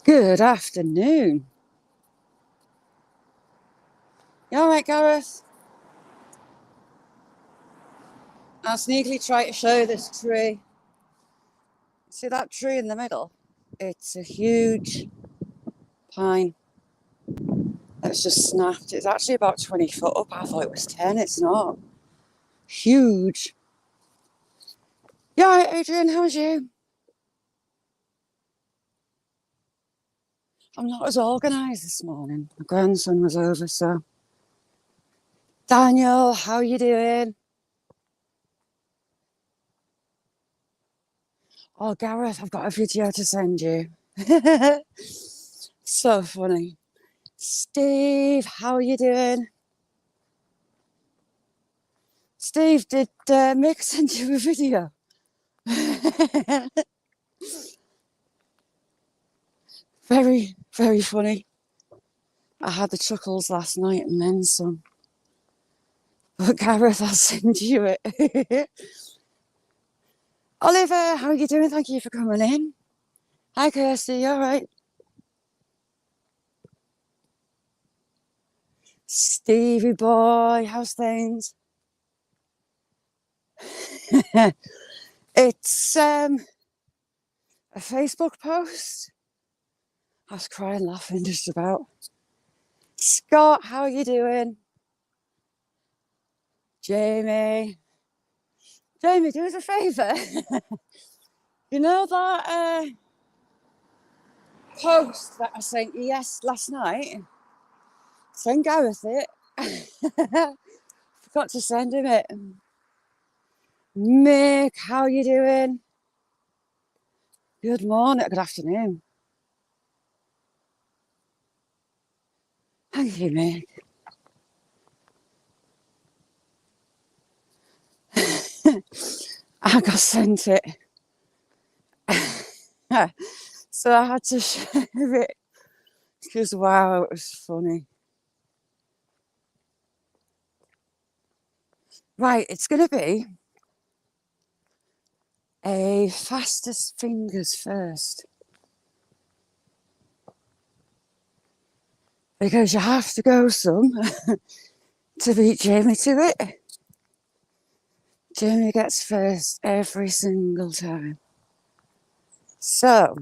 Good afternoon. You all right, Gareth? I'll sneakily try to show this tree. See that tree in the middle? It's a huge pine that's just snapped. It's actually about 20 foot up. I thought it was 10. It's not. Huge. You all right, Adrian? How's you? I'm not as organised this morning. My grandson was over, so. Daniel, how you doing? Oh, Gareth, I've got a video to send you. So funny. Steve, how are you doing? Steve, did Mick send you a video? Very, very funny. I had the chuckles last night and then some. But Gareth, I'll send you it. Oliver, how are you doing? Thank you for coming in. Hi, Kirsty, you all right? Stevie boy, how's things? It's a Facebook post. I was crying laughing just about. Scott, how are you doing? Jamie, do us a favour. You know that post that I sent you last night? Send Gareth it. Forgot to send him it. Mick, how are you doing? Good morning, good afternoon. Thank you, Mick. I got sent it. So I had to share it because wow, it was funny. Right, it's going to be a fastest fingers first. Because you have to go some to beat Jamie to it. Jamie gets first every single time. So,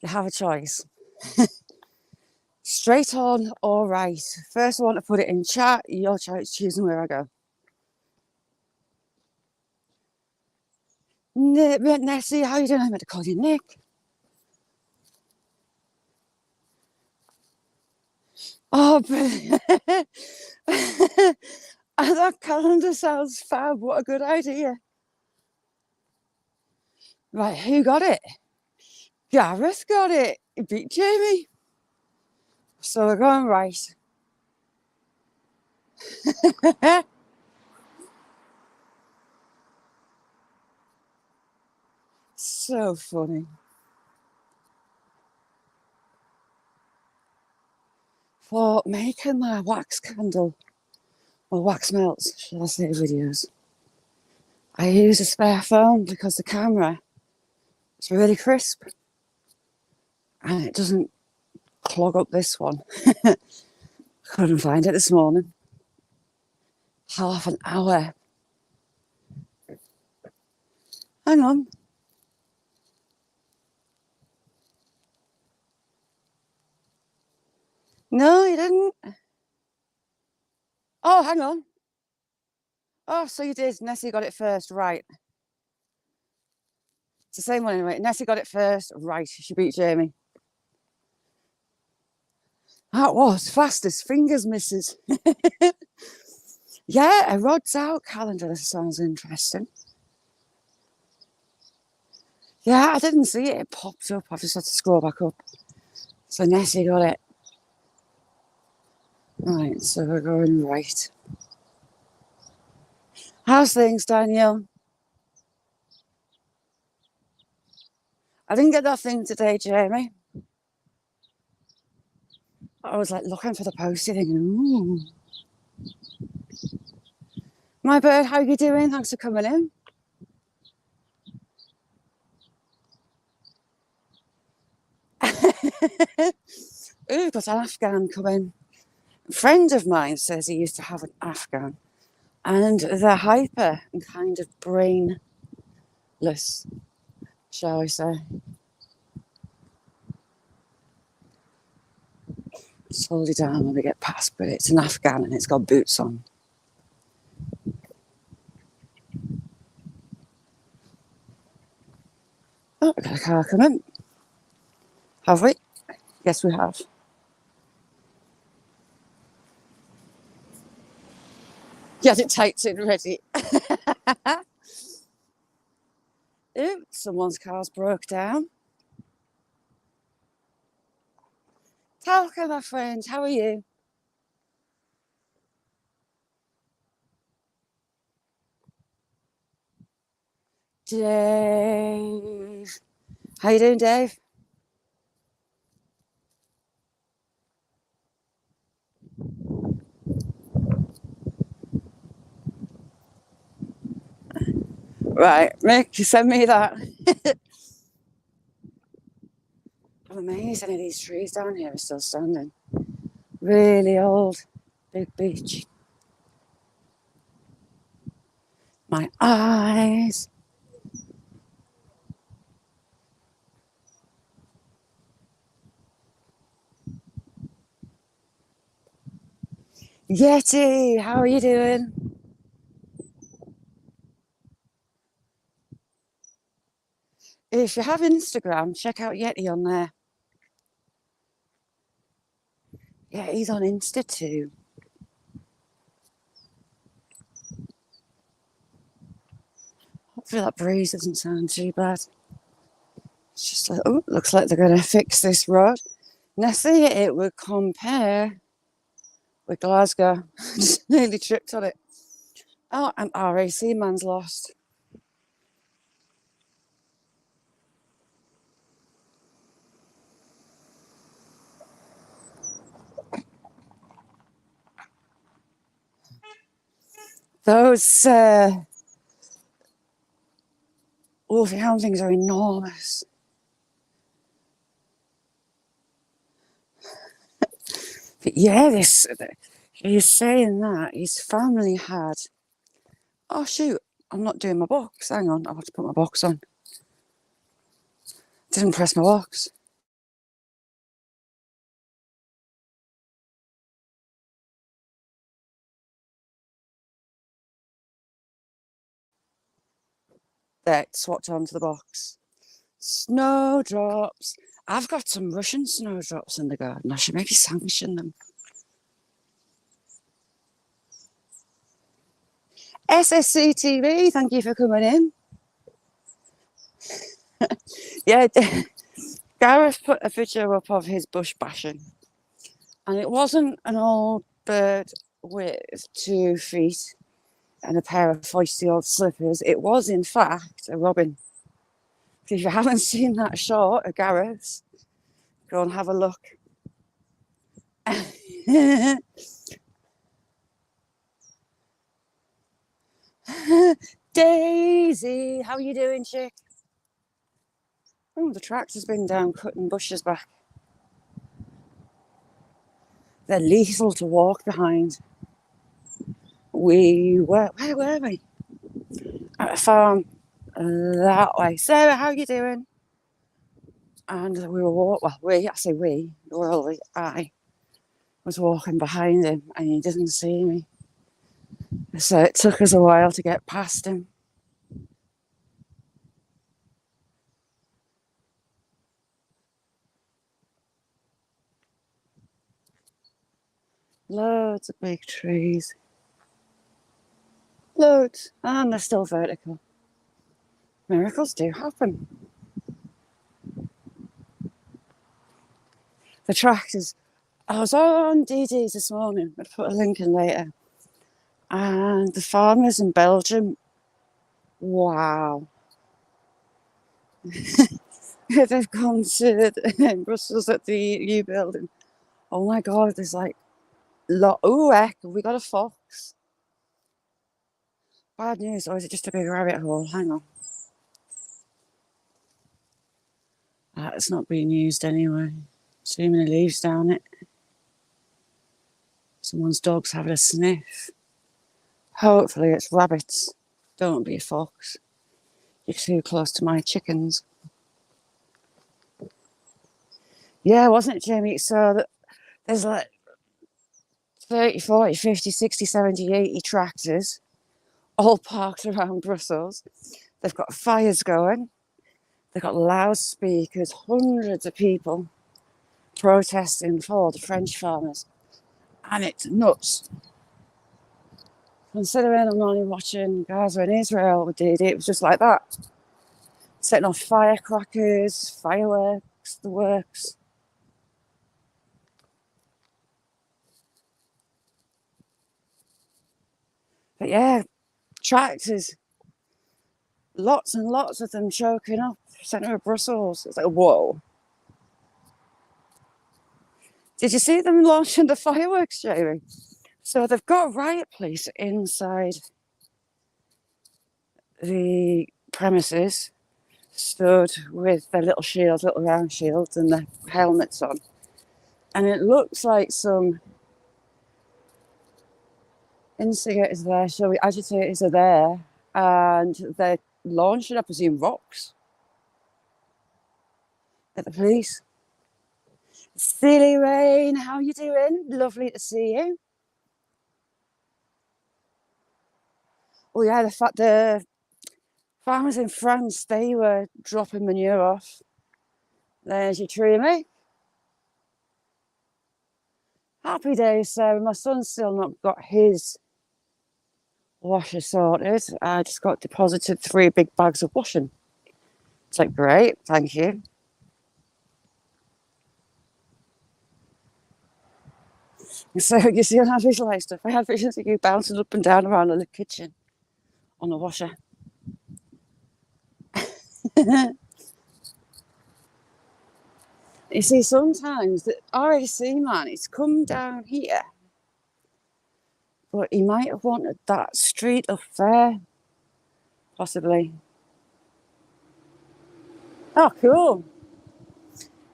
you have a choice. Straight on or right. First I want to put it in chat. Your choice, choosing where I go. Nessie, how you doing? I'm going to call you Nick. Oh, that calendar sounds fab. What a good idea. Right, who got it? Gareth got it. He beat Jamie. So we're going right. So funny. For making my wax candle, or wax melts, should I say, videos, I use a spare phone because the camera is really crisp and it doesn't clog up this one. Couldn't find it this morning. Half an hour. Hang on. No, you didn't. Oh, hang on. Oh, so you did. Nessie got it first, right. It's the same one anyway. Nessie got it first, right. She beat Jamie. That was fastest fingers, missus. Yeah, a rod's out calendar. This sounds interesting. Yeah, I didn't see it. It popped up. I just had to scroll back up. So Nessie got it. Right, so we're going right. How's things, Daniel? I didn't get that thing today, Jamie. I was like looking for the postie thinking, ooh. My bird, how you doing? Thanks for coming in. Ooh, we've got an Afghan coming. A friend of mine says he used to have an Afghan, and they're hyper and kind of brainless, shall we say. Just hold it down when we get past, but it's an Afghan and it's got boots on. Oh, we've got a car coming. Have we? Yes, we have. Get it taped in ready. Ooh, someone's car's broke down. Talca, my friend, how are you? Dave. How you doing, Dave? Right, Mick, you send me that. I'm amazed any of these trees down here are still standing. Really old, big beach. My eyes. Yeti, how are you doing? If you have Instagram, check out Yeti on there. Yeah, he's on Insta too. Hopefully that breeze doesn't sound too bad. It's just like, oh, looks like they're going to fix this road. Nessie, it would compare with Glasgow. Just nearly tripped on it. Oh, and RAC man's lost. Those Wolverhampton things are enormous. But yeah, he's saying that his family had. Oh shoot! I'm not doing my box. Hang on, I'll have to put my box on. Didn't press my box. There, it swapped onto the box. Snowdrops. I've got some Russian snowdrops in the garden. I should maybe sanction them. SSC TV, thank you for coming in. Yeah, Gareth put a video up of his bush bashing, and it wasn't an old bird with 2 feet and a pair of feisty old slippers. It was, in fact, a robin. If you haven't seen that shot of Gareth's, go and have a look. Daisy, how are you doing, chick? Oh, the tractor's been down cutting bushes back. They're lethal to walk behind. Where were we? At a farm that way. Sarah, how are you doing? And we were, I say we, well, I was walking behind him and he didn't see me. So it took us a while to get past him. Loads of big trees. Loads. And they're still vertical. Miracles do happen. The tractors. I was on DD's this morning. I'll put a link in later. And the farmers in Belgium, wow. They've gone to Brussels at the EU building. Oh my God, there's like, oh heck, have we got a fox? Bad news, or is it just a big rabbit hole? Hang on. It's not being used anyway. Too many leaves down it. Someone's dog's having a sniff. Hopefully it's rabbits. Don't be a fox. You're too close to my chickens. Yeah, wasn't it, Jamie? So there's like 30, 40, 50, 60, 70, 80 tractors all parked around Brussels. They've got fires going. They've got loudspeakers, hundreds of people protesting for the French farmers. And it's nuts. Considering I'm only watching Gaza and Israel did it was just like that. Setting off firecrackers, fireworks, the works. But yeah, tractors, lots and lots of them choking up centre of Brussels. It's like, whoa. Did you see them launching the fireworks, Jamie? So they've got riot police inside the premises, stood with their little shields, little round shields, and their helmets on. And it looks like some instigators there, shall we, agitators are there, and they're launching, I presume, rocks at the police. Silly Rain, how you doing? Lovely to see you. Oh yeah, the farmers in France, they were dropping manure off. There's your tree, mate. Happy days, Sarah. My son's still not got his washer sorted. I just got deposited 3 big bags of washing. It's like, great, thank you. So you see, when I visualise stuff, I have visions of you bouncing up and down around in the kitchen on the washer. You see, sometimes the RAC man, he's come down here, but he might have wanted that street up there, possibly. Oh, cool.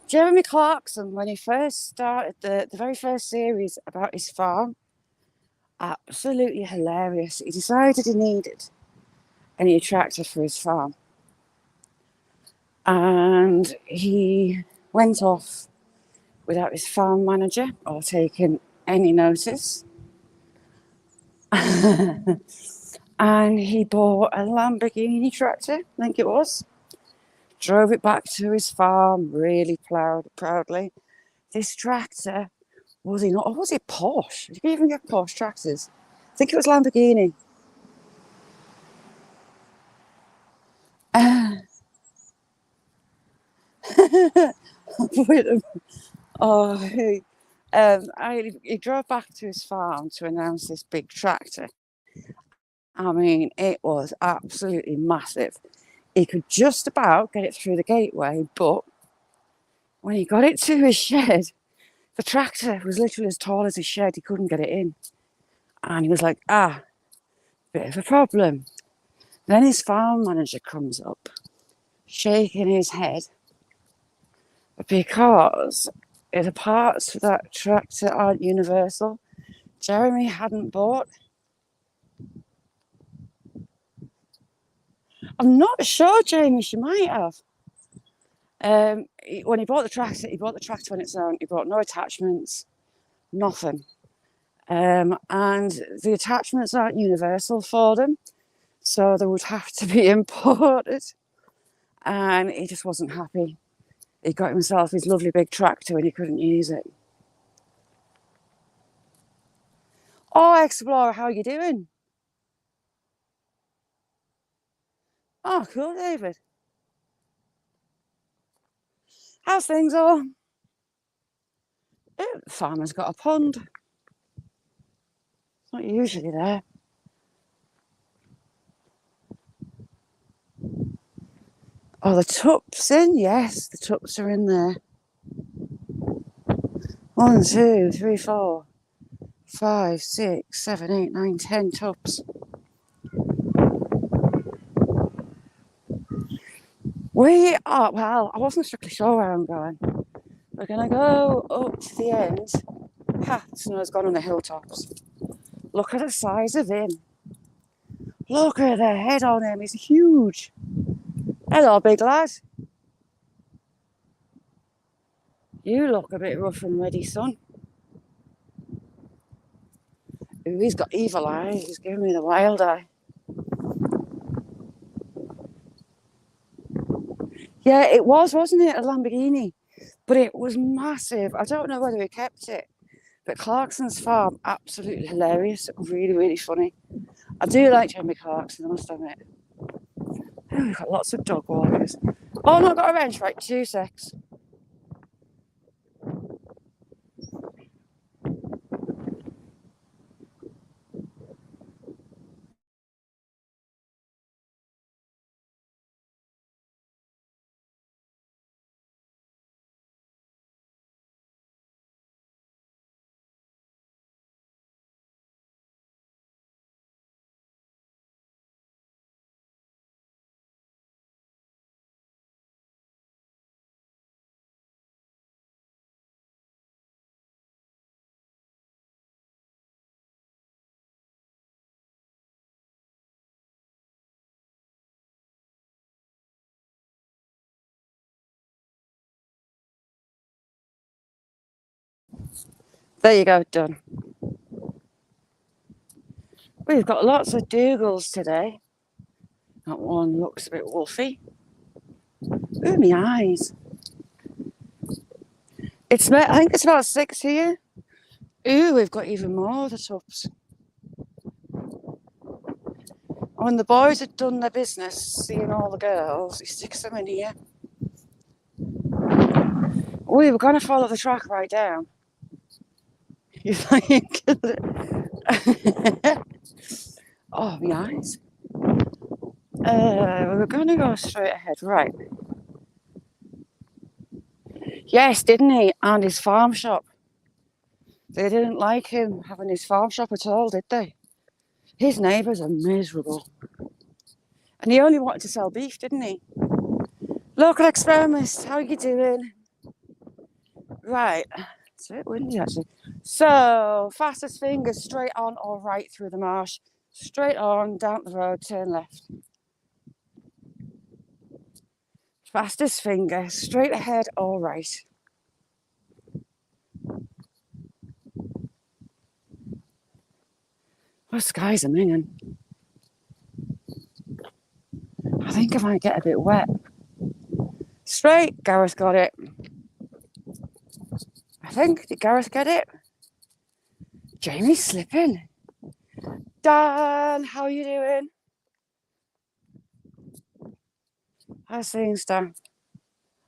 Jeremy Clarkson, when he first started the very first series about his farm, absolutely hilarious. He decided he needed a new tractor for his farm. And he went off without his farm manager or taking any notice. And he bought a Lamborghini tractor, I think it was. Drove it back to his farm really proudly. This tractor, was he not? Or was it Porsche? You can even get Porsche tractors. I think it was Lamborghini. He drove back to his farm to announce this big tractor. I mean, it was absolutely massive. He could just about get it through the gateway, but when he got it to his shed, the tractor was literally as tall as his shed. He couldn't get it in. And he was like, bit of a problem. Then his farm manager comes up, shaking his head, because the parts for that tractor aren't universal. Jeremy hadn't bought. I'm not sure, Jamie, she might have. When he bought the tractor on its own. He bought no attachments, nothing. And the attachments aren't universal for them, so they would have to be imported. And he just wasn't happy. He got himself his lovely big tractor and he couldn't use it. Oh, Explorer, how are you doing? Oh, cool, David. How's things all? The farmer's got a pond. It's not usually there. Oh, the tups in? Yes, the tups are in there. 1, 2, 3, 4, 5, 6, 7, 8, 9, 10 tups. We are, well, I wasn't strictly sure where I'm going, but We're going to go up to the end. Ha, the snow's gone on the hilltops. Look at the size of him. Look at the head on him. He's huge. Hello, big lad. You look a bit rough and ready, son. Ooh, he's got evil eyes. He's giving me the wild eye. Yeah, it was, wasn't it, a Lamborghini? But it was massive. I don't know whether he kept it. But Clarkson's farm, absolutely hilarious. Really, really funny. I do like Jeremy Clarkson, I must admit. Oh, we've got lots of dog walkers. Oh, no, I've got a wrench. Right, 2 secs. There you go, done. We've got lots of Dougals today. That one looks a bit wolfy. Ooh, my eyes. I think it's about 6 here. Ooh, we've got even more of the tups. When the boys had done their business, seeing all the girls, he sticks them in here. We were going to follow the track right down. You think? Oh, my eyes. We're going to go straight ahead, right. Yes, didn't he? And his farm shop. They didn't like him having his farm shop at all, did they? His neighbours are miserable. And he only wanted to sell beef, didn't he? Local experimist, how are you doing? Right. It's a bit windy, actually. So, fastest fingers, straight on or right through the marsh. Straight on, down the road, turn left. Fastest finger, straight ahead or right. The skies are minging. I think I might get a bit wet. Straight, Gareth got it. I think, did Gareth get it? Jamie's slipping. Dan, how are you doing? How's things, Dan? I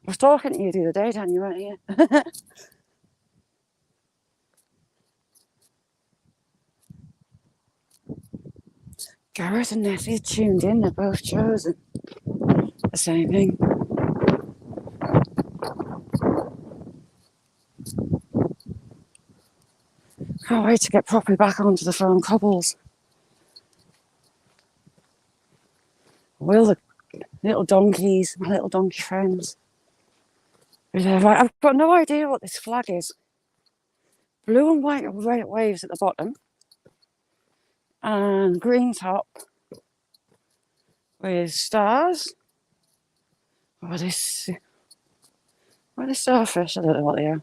was talking to you the other day, Dan, you weren't here. Gareth and Nessie tuned in, they're both chosen. The same thing. Can't wait to get properly back onto the firm cobbles. Will the little donkeys, my little donkey friends. Right, I've got no idea what this flag is. Blue and white waves at the bottom. And green top with stars. What is starfish? I don't know what they are.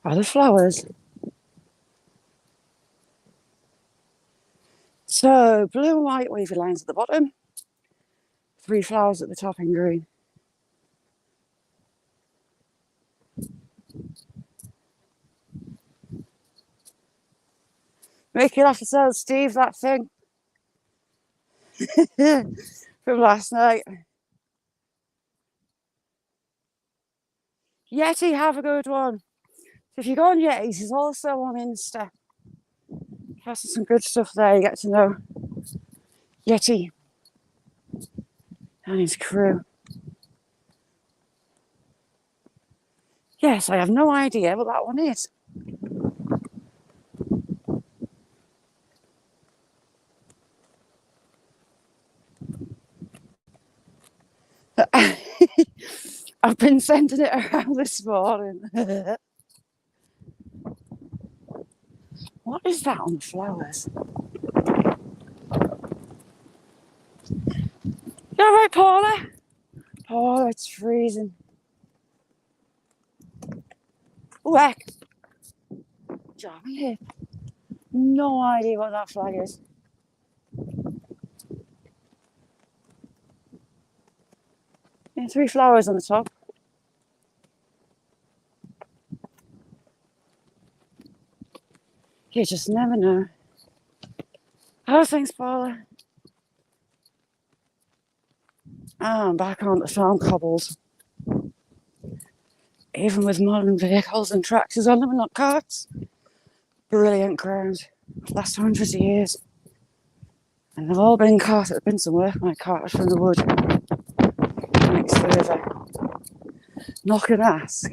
Oh, the flowers. So, blue and white wavy lines at the bottom. 3 flowers at the top in green. Make it off to tell Steve that thing from last night. Yeti, have a good one. So if you go on Yetis, he's also on Insta. Has some good stuff there. You get to know Yeti and his crew. Yes, I have no idea what that one is. I've been sending it around this morning. What is that on the flowers? You all right, Paula? Paula, it's freezing. Oh, heck. Jam here. No idea what that flag is. Yeah, 3 flowers on the top. You just never know. How's things, Paula? I'm back on the farm cobbles. Even with modern vehicles and tractors on them and not carts. Brilliant ground. Last hundreds of years. And they've all been carted. There's been some work on my carted from the wood next to the river. Not gonna ask.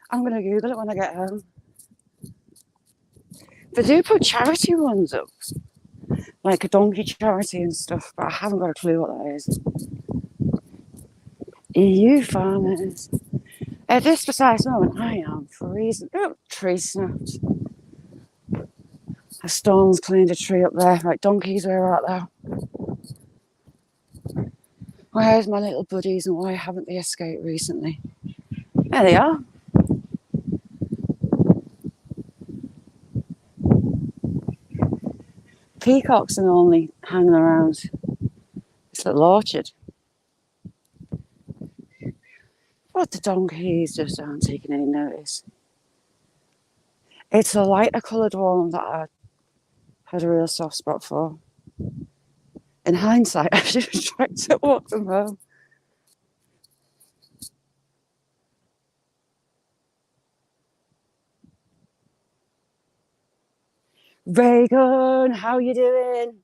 I'm gonna Google it when I get home. They do put charity ones up, like a donkey charity and stuff, but I haven't got a clue what that is. EU farmers. At this precise moment, I am freezing. Oh, tree snapped. A storm's cleaned a tree up there. Right, donkeys, where are out there? Where's my little buddies and why haven't they escaped recently? There they are. Peacocks are only hanging around this little orchard. But the donkeys just aren't taking any notice. It's a lighter coloured one that I had a real soft spot for. In hindsight, I should have tried to walk them home. Reagan, how you doing?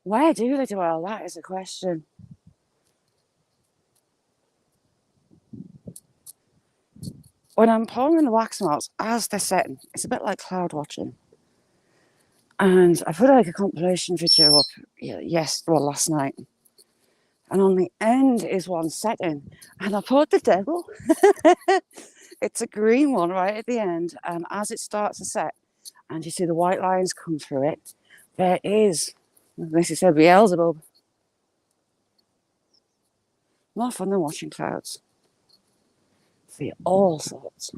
Where do they dwell? That is a question. When I'm pouring the wax melts as they're setting, it's a bit like cloud watching. And I put like a compilation video up last night. And on the end is one setting. And I poured the devil. It's a green one right at the end. And as it starts to set, and you see the white lines come through it, there is, as you said, Beelzebub. More fun than watching clouds. See all sorts.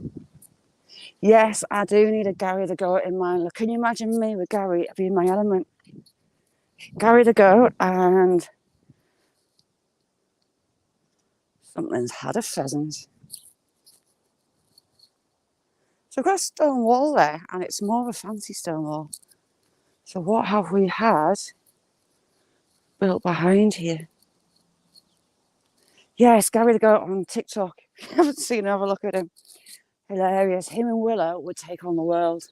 Yes, I do need a Gary the Goat in mind. Look, can you imagine me with Gary being my element? Gary the Goat and something's had a pheasant. So I've got a stone wall there, and it's more of a fancy stone wall. So what have we had built behind here? Yes, Gary the Goat on TikTok. If you haven't seen him, have a look at him. Hilarious. Him and Willow would take on the world.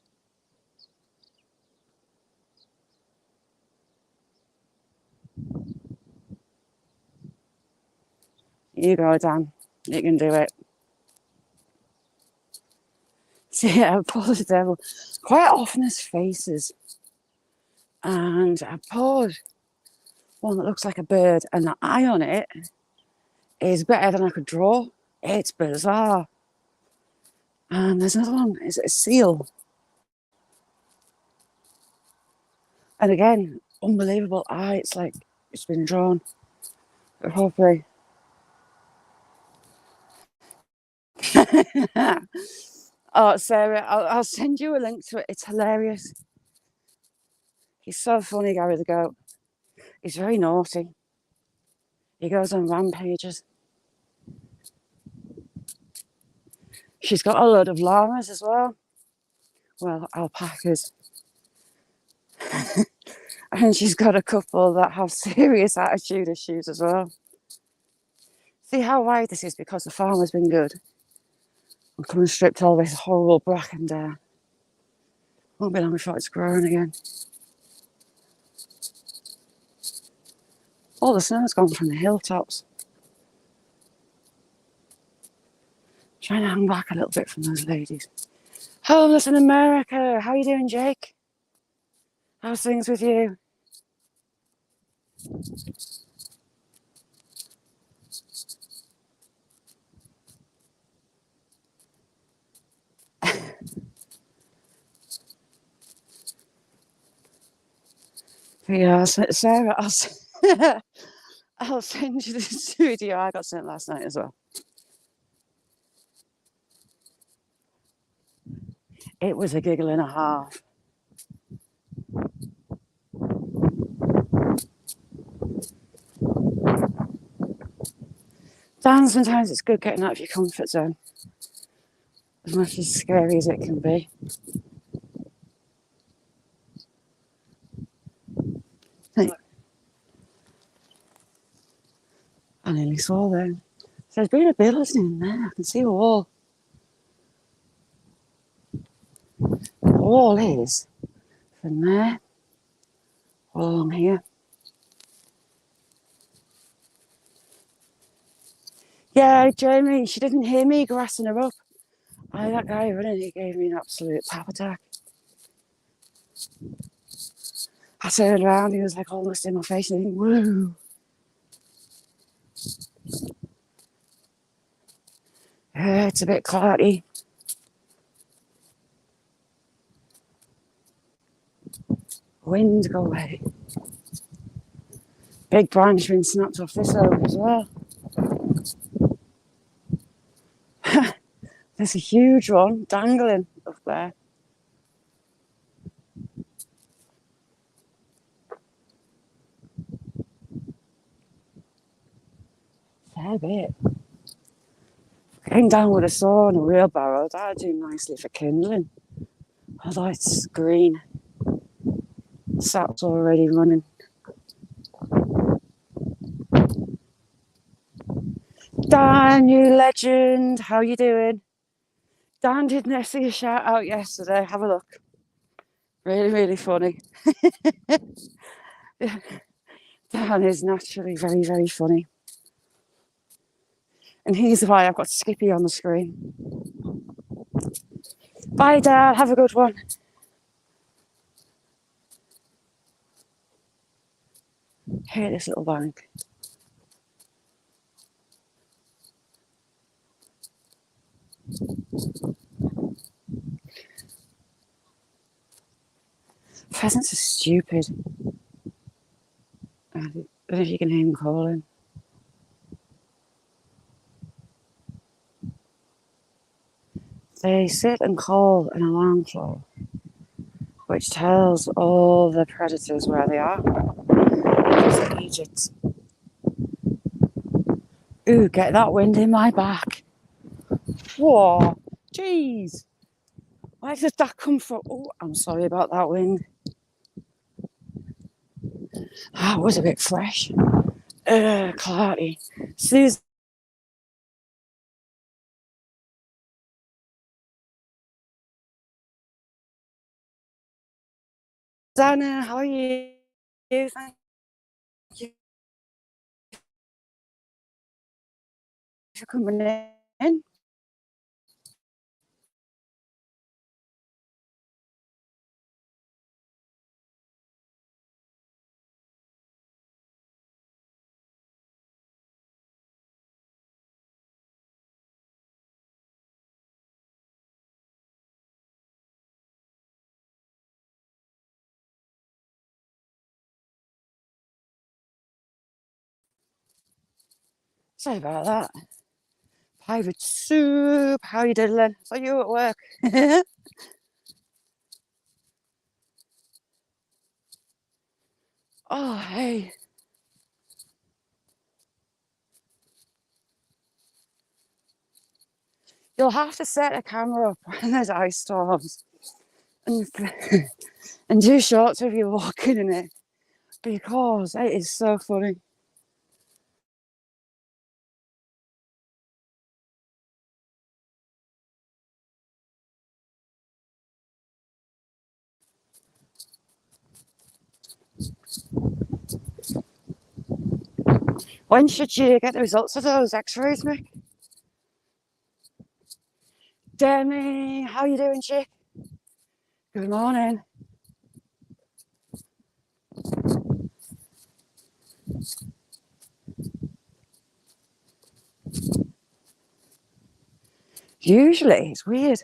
You go, Dan. You can do it. So yeah, I poured the devil. Quite often there's faces. And I poured one that looks like a bird, and the eye on it is better than I could draw. It's bizarre. And there's another one. It's a seal. And again, unbelievable eye. It's like it's been drawn properly. Oh, Sarah, I'll send you a link to it. It's hilarious. He's so funny, Gary the Goat. He's very naughty. He goes on rampages. She's got a load of llamas as well. Well, alpacas. And she's got a couple that have serious attitude issues as well. See how wide this is because the farm has been good. I'm coming and stripped all this horrible bracken down. Won't be long before it's growing again. All the snow's gone from the hilltops. Trying to hang back a little bit from those ladies. Homeless in America. How you doing, Jake? How's things with you? Yeah, Sarah, I'll send you this video I got sent last night as well. It was a giggle and a half. Dan, sometimes it's good getting out of your comfort zone, as much as scary as it can be. Hey, I nearly saw them. So there's been a building in there. I can see a wall. The wall is from there all along here. Yeah, Jamie, she didn't hear me grassing her up. That guy running, he gave me an absolute pap attack. I turned around, he was like almost in my face, and I think, woo. It's a bit cloudy. Wind go away. Big branch been snapped off this oak as well. There's a huge one dangling up there. Fair bit. Came down with a saw and a wheelbarrow. That'd do nicely for kindling. Although it's green. The sap's already running. Dan, you legend. How you doing? Dan did Nessie a shout out yesterday. Have a look. Really, really funny. Dan is naturally very, very funny. And he's why I've got Skippy on the screen. Bye, Dad. Have a good one. Here, this little bank. Pheasants are stupid. I don't know if you can hear him calling. They sit and call an alarm clock, which tells all the predators where they are. Egypt. Ooh, get that wind in my back. Whoa, jeez. Where did that come from? Oh, I'm sorry about that wind. That was a bit fresh. Cloudy. Susanna, how are you? Thank you for coming in. Sorry about that. Pirate soup. How you doing? Are you at work? Oh, hey. You'll have to set a camera up when there's ice storms and, and do shots of you walking in it because it is so funny. When should you get the results of those x-rays, Mick? Demi, how you doing, chick? Good morning. Usually, it's weird.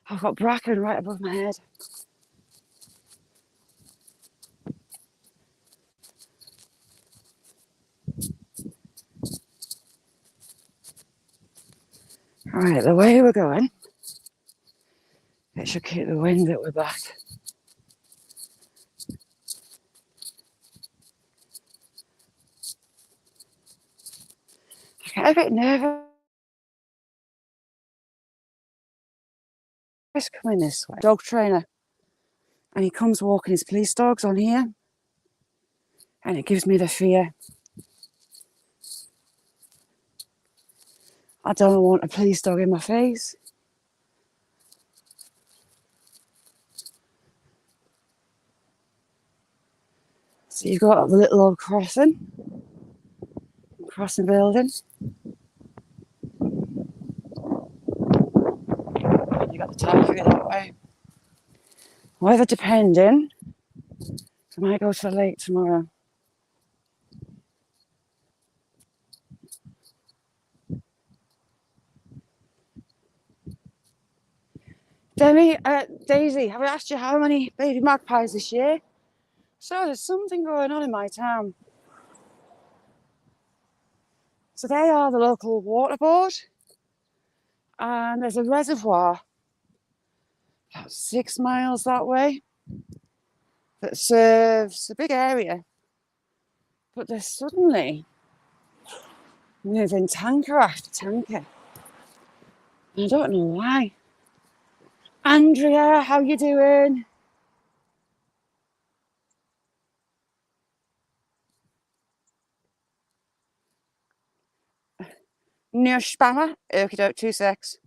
I've got bracken right above my head. Right, the way we're going, it should keep the wind at we're back. I get a bit nervous coming this way. Dog trainer, and he comes walking his police dogs on here, and it gives me the fear. I don't want a police dog in my face. So you've got the little old crossing building. You got the town through that way. Weather depending, I might go to the lake tomorrow. Daisy, have I asked you how many baby magpies this year? So there's something going on in my town. So they are the local water board, and there's a reservoir about 6 miles that way that serves a big area. But they're suddenly moving tanker after tanker. I don't know why. Andrea, how you doing? Near Spammer? Okie doke, 2 secs.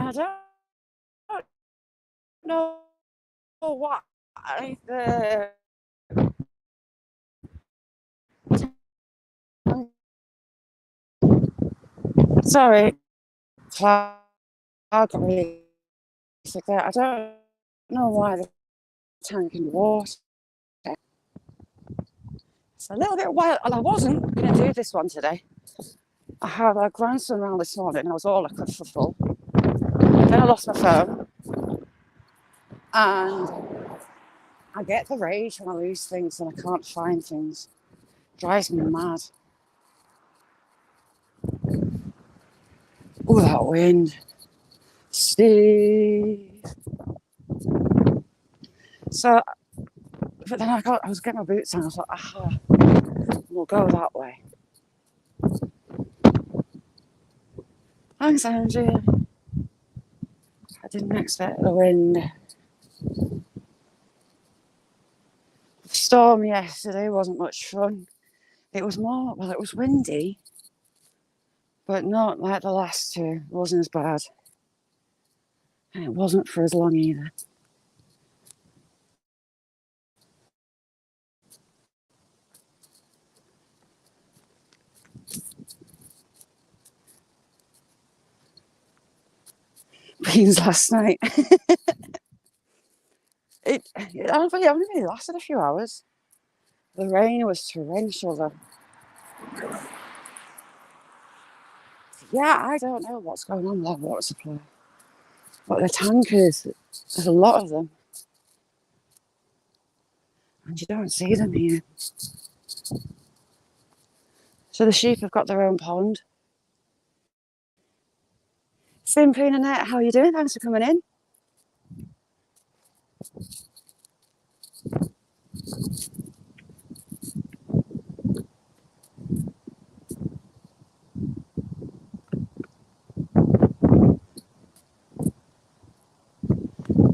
I don't know why the sorry, cloud basically. I don't know why the tank in water. It's a little bit wild, and I wasn't going to do this one today. I had a grandson around this morning, and I was all a kerfuffle. Then I lost my phone, and I get the rage when I lose things and I can't find things. It drives me mad. Oh, that wind. Steve. So, but then I was getting my boots on. I was like, aha, we'll go that way. Thanks, Andrea. I didn't expect the wind. The storm yesterday wasn't much fun. It was it was windy, but not like the last two. It wasn't as bad. And it wasn't for as long either. Beans last night. It only really lasted a few hours. The rain was torrential though. Yeah, I don't know what's going on with that water supply. But the tankers, there's a lot of them. And you don't see them here. So the sheep have got their own pond. Simply and Annette, how are you doing? Thanks for coming in.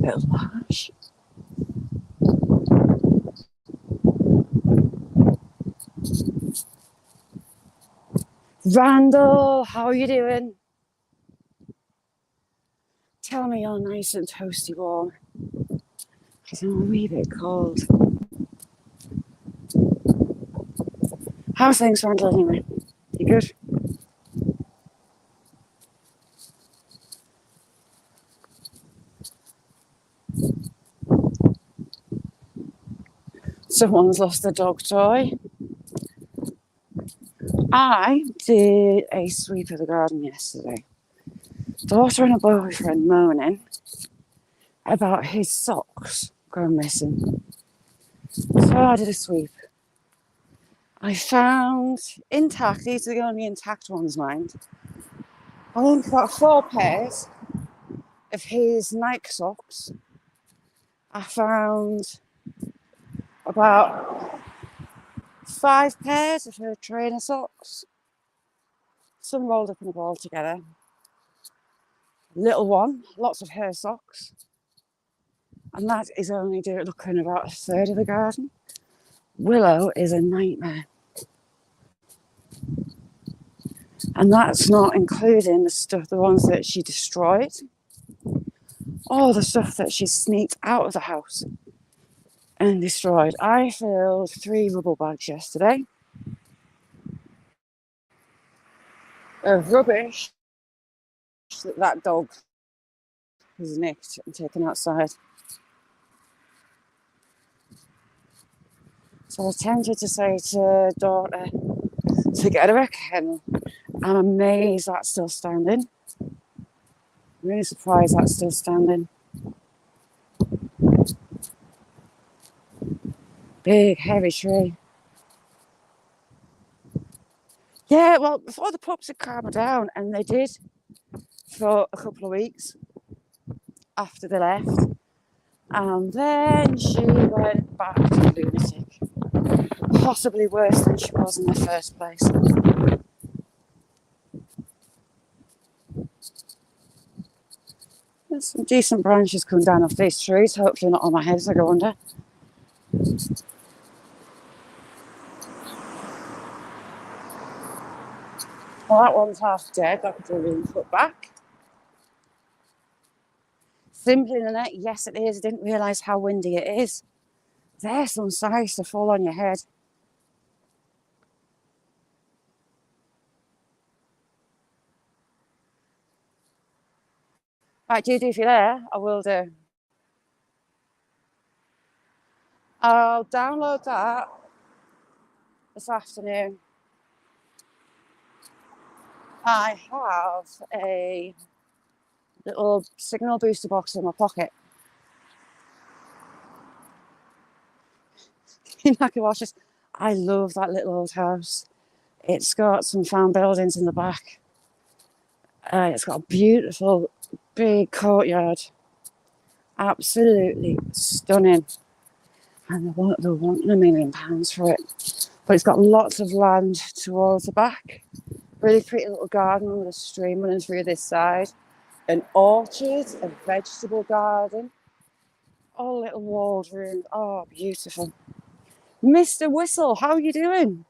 Little lash. Randall, how are you doing? Tell me you're nice and toasty warm. Because I'm a wee bit cold. How's things, Randall, anyway? pretty good. Someone's lost their dog toy. I did a sweep of the garden yesterday. Daughter and a boyfriend moaning about his socks going missing. So I did a sweep. I found intact, these are the only intact ones, mind. I found about 4 pairs of his Nike socks. I found about 5 pairs of her trainer socks. Some rolled up in a ball together. Little one, lots of her socks. And that is only looking about 1/3 of the garden. Willow is a nightmare. And that's not including the ones that she destroyed. All the stuff that she sneaked out of the house and destroyed. I filled 3 rubble bags yesterday of rubbish that dog has nicked and taken outside. So I was tempted to say to daughter to get her a kennel. I'm amazed that's still standing. I'm really surprised that's still standing. Big, heavy tree. Yeah, well, before the pups had calmed down, and they did for a couple of weeks after they left, and then she went back to lunatic. Possibly worse than she was in the first place. There's some decent branches come down off these trees, hopefully not on my head as I go under. Well, that one's half dead, that could have been put back. Simply in the net, yes it is. I didn't realise how windy it is. There's some size to fall on your head. Right, Judy, if you're there, I will do. I'll download that this afternoon. I have a little signal booster box in my pocket. I love that little old house. It's got some farm buildings in the back. It's got a beautiful big courtyard. Absolutely stunning. And they're wanting £1 million for it. But it's got lots of land towards the back. Really pretty little garden with a stream running through this side. An orchard, a vegetable garden. All little walled rooms. Oh, beautiful. Mr. Whistle, how are you doing?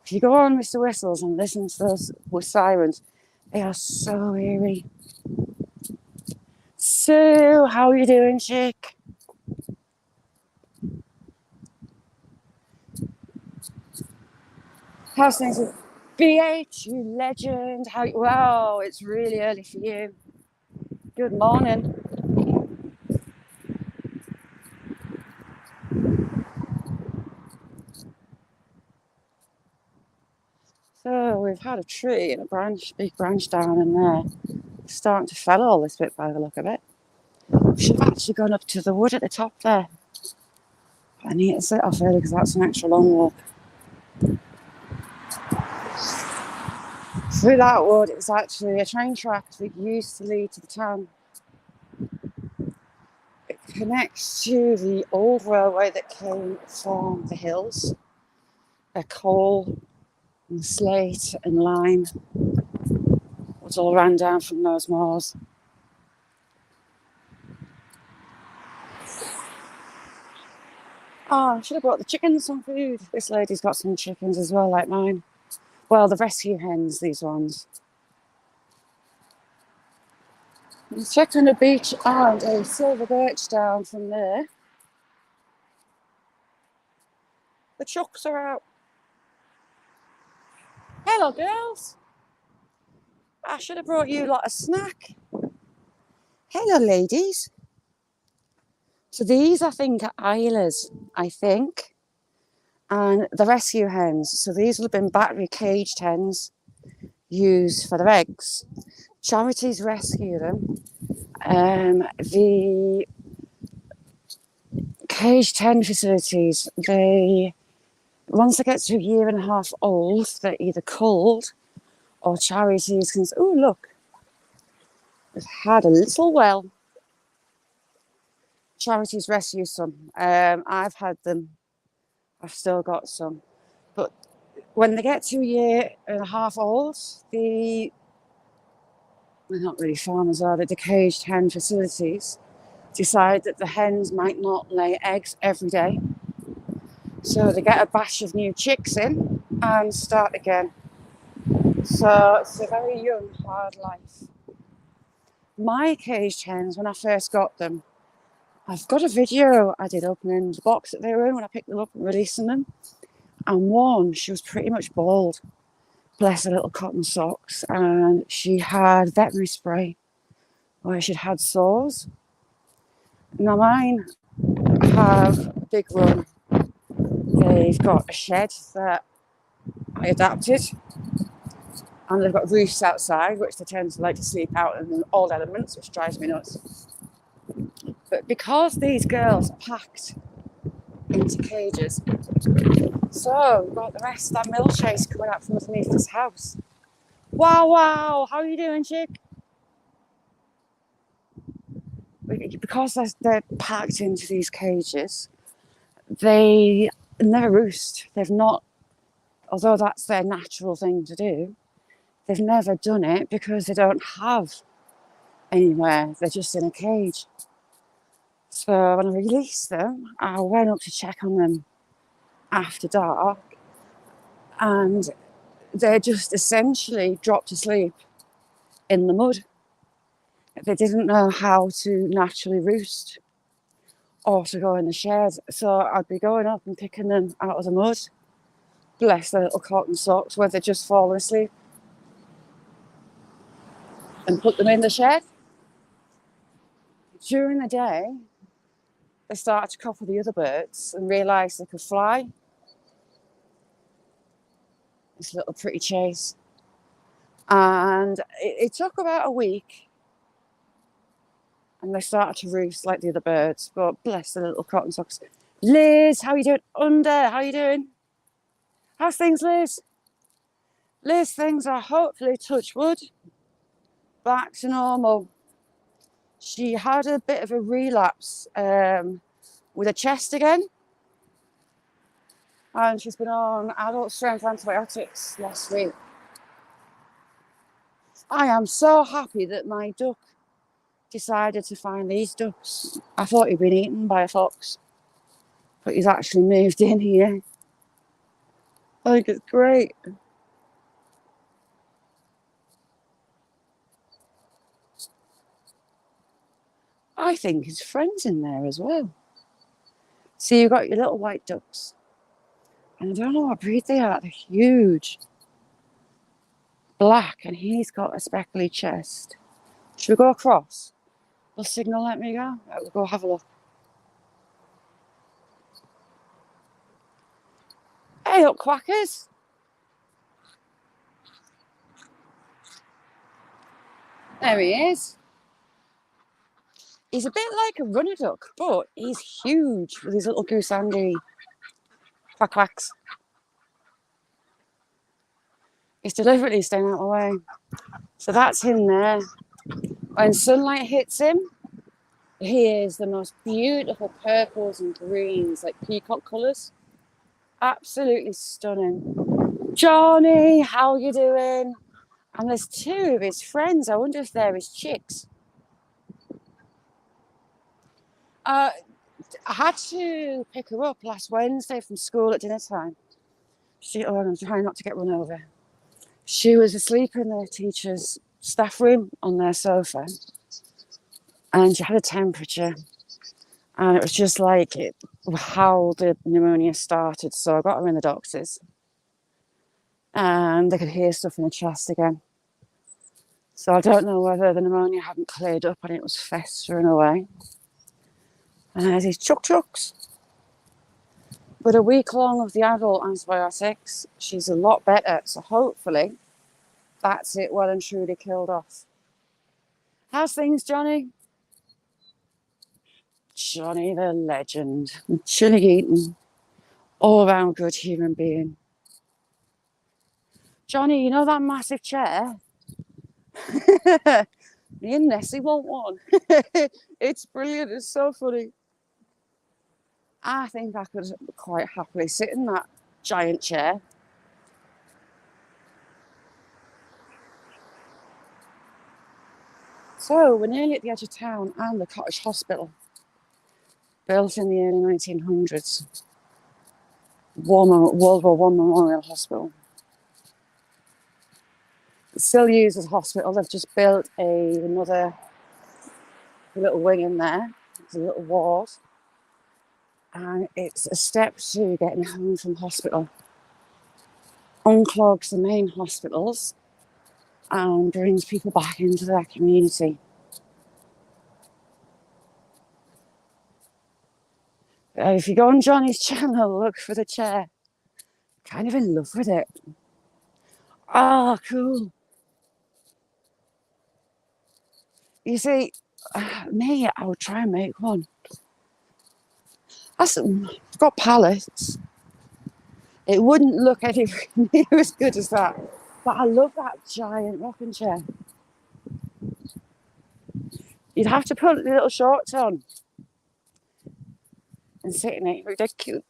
If you go on Mr. Whistles and listen to those sirens, they are so eerie. Sue, how are you doing, chick? How's things with BH, you legend? Wow, it's really early for you. Good morning. So we've had a tree and big branch down in there. It's starting to fell all this bit by the look of it. We should have actually gone up to the wood at the top there. I need to sit off early because that's an extra long walk. Through that wood, it's actually a train track that used to lead to the town. It connects to the old railway that came from the hills. A coal and slate and lime was all ran down from those moors. Oh, I should have brought the chickens some food. This lady's got some chickens as well, like mine. Well, the rescue hens, these ones. Let's check on the beach and a silver birch down from there. The chucks are out. Hello, girls. I should have brought you lot a snack. Hello, ladies. So these, I think, are Isla's, I think. And the rescue hens. So these will have been battery caged hens used for their eggs. Charities rescue them. The caged hen facilities, once they get to a year and a half old, they're either culled or charities can say, oh, look, we've had a little well. Charities rescue some. I've had them. I've still got some. But when they get to a year and a half old, they're not really farmers, are they? The caged hen facilities decide that the hens might not lay eggs every day. So they get a batch of new chicks in and start again. So it's a very young, hard life. My caged hens, when I first got them, I've got a video I did opening the box that they were in when I picked them up and releasing them. And one, she was pretty much bald. Bless her little cotton socks. And she had veterinary spray where she'd had sores. Now mine have a big run. They've got a shed that I adapted. And they've got roofs outside, which they tend to like to sleep out in all elements, which drives me nuts. But because these girls are packed into cages, so we've got the rest of that milkshake coming out from underneath this house. Wow, wow, how are you doing, chick? Because they're packed into these cages, they never roost. They've not, although that's their natural thing to do, they've never done it because they don't have anywhere. They're just in a cage. So when I released them, I went up to check on them after dark, and they just essentially dropped asleep in the mud. They didn't know how to naturally roost or to go in the shed. So I'd be going up and picking them out of the mud. Bless their little cotton socks where they'd just fallen asleep. And put them in the shed. During the day, they started to copy the other birds and realised they could fly. This little pretty chase. And it took about a week. And they started to roost like the other birds. But bless the little cotton socks. Liz, how you doing? How you doing? How's things, Liz? Liz, things are hopefully, touch wood, back to normal. She had a bit of a relapse with her chest again. And she's been on adult strength antibiotics last week. I am so happy that my duck decided to find these ducks. I thought he'd been eaten by a fox, but he's actually moved in here. I think it's great. I think his friend's in there as well. So you've got your little white ducks. And I don't know what breed they are. They're huge. Black, and he's got a speckly chest. Should we go across? Will signal let me go? Right, we'll go have a look. Hey up, quackers. There he is. He's a bit like a runner duck, but he's huge with his little goose Andy quack quacks. He's deliberately staying out of the way. So that's him there. When sunlight hits him, he is the most beautiful purples and greens, like peacock colours. Absolutely stunning. Johnny, how you doing? And there's two of his friends. I wonder if they're his chicks. I had to pick her up last Wednesday from school at dinner time. I'm trying not to get run over. She was asleep in the teacher's staff room on their sofa, and she had a temperature, and it was just like how the pneumonia started. So I got her in the doctors and they could hear stuff in her chest again. So I don't know whether the pneumonia hadn't cleared up and it was festering away. And there's these chucks. But a week long of the adult antibiotics, she's a lot better. So hopefully that's it well and truly killed off. How's things, Johnny? Johnny the legend. Chili eating, all around good human being. Johnny, you know that massive chair? Me and Nessie want one. It's brilliant. It's so funny. I think I could quite happily sit in that giant chair. So we're nearly at the edge of town and the cottage hospital, built in the early 1900s. World War I Memorial Hospital. It's still used as a hospital. They've just built another little wing in there. It's a little ward. And it's a step to getting home from hospital. Unclogs the main hospitals and brings people back into their community. If you go on Johnny's channel, look for the chair. Kind of in love with it. Oh, cool. You see, me, I would try and make one. I've got pallets. It wouldn't look anywhere near as good as that. But I love that giant rocking chair. You'd have to put the little shorts on and sit in it. They're cute.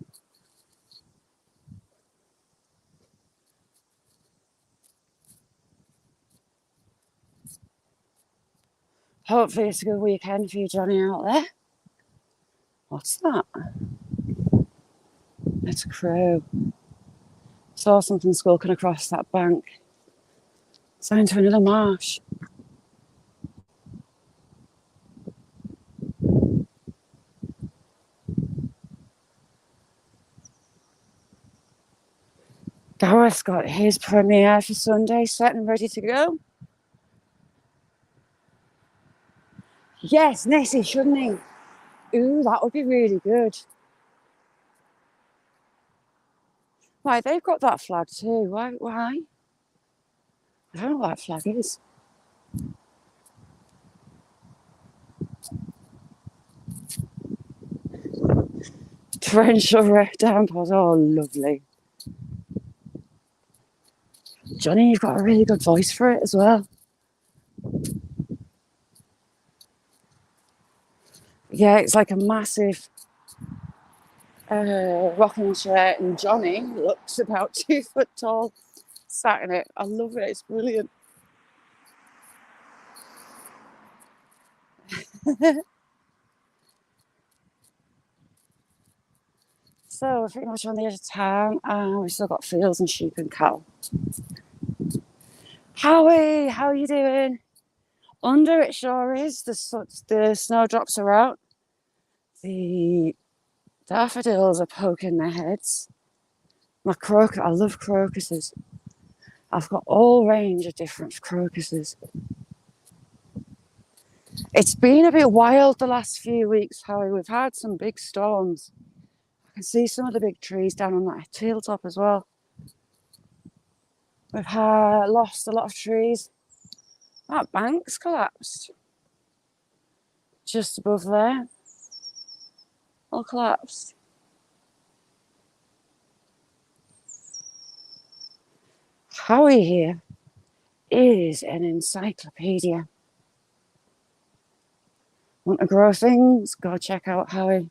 Hopefully it's a good weekend for you, Johnny, out there. What's that? It's a crow. Saw something skulking across that bank. It's down to another marsh. Gareth's got his premiere for Sunday set and ready to go. Yes, Nessie, shouldn't he? Ooh, that would be really good. Why, they've got that flag too. Why? I don't know what that flag is. Torrential downpours. Oh, lovely. Johnny, you've got a really good voice for it as well. Yeah, it's like a massive rocking chair, and Johnny looks about 2 foot tall, sat in it. I love it. It's brilliant. So we're pretty much on the edge of town, and we've still got fields and sheep and cattle. Howie, how are you doing? Under it sure is. The snowdrops are out. The daffodils are poking their heads. I love crocuses. I've got all range of different crocuses. It's been a bit wild the last few weeks, Howie. We've had some big storms. I can see some of the big trees down on that hilltop as well. We've lost a lot of trees. That bank's collapsed. Just above there. All collapsed. Howie here is an encyclopedia. Want to grow things? Go check out Howie.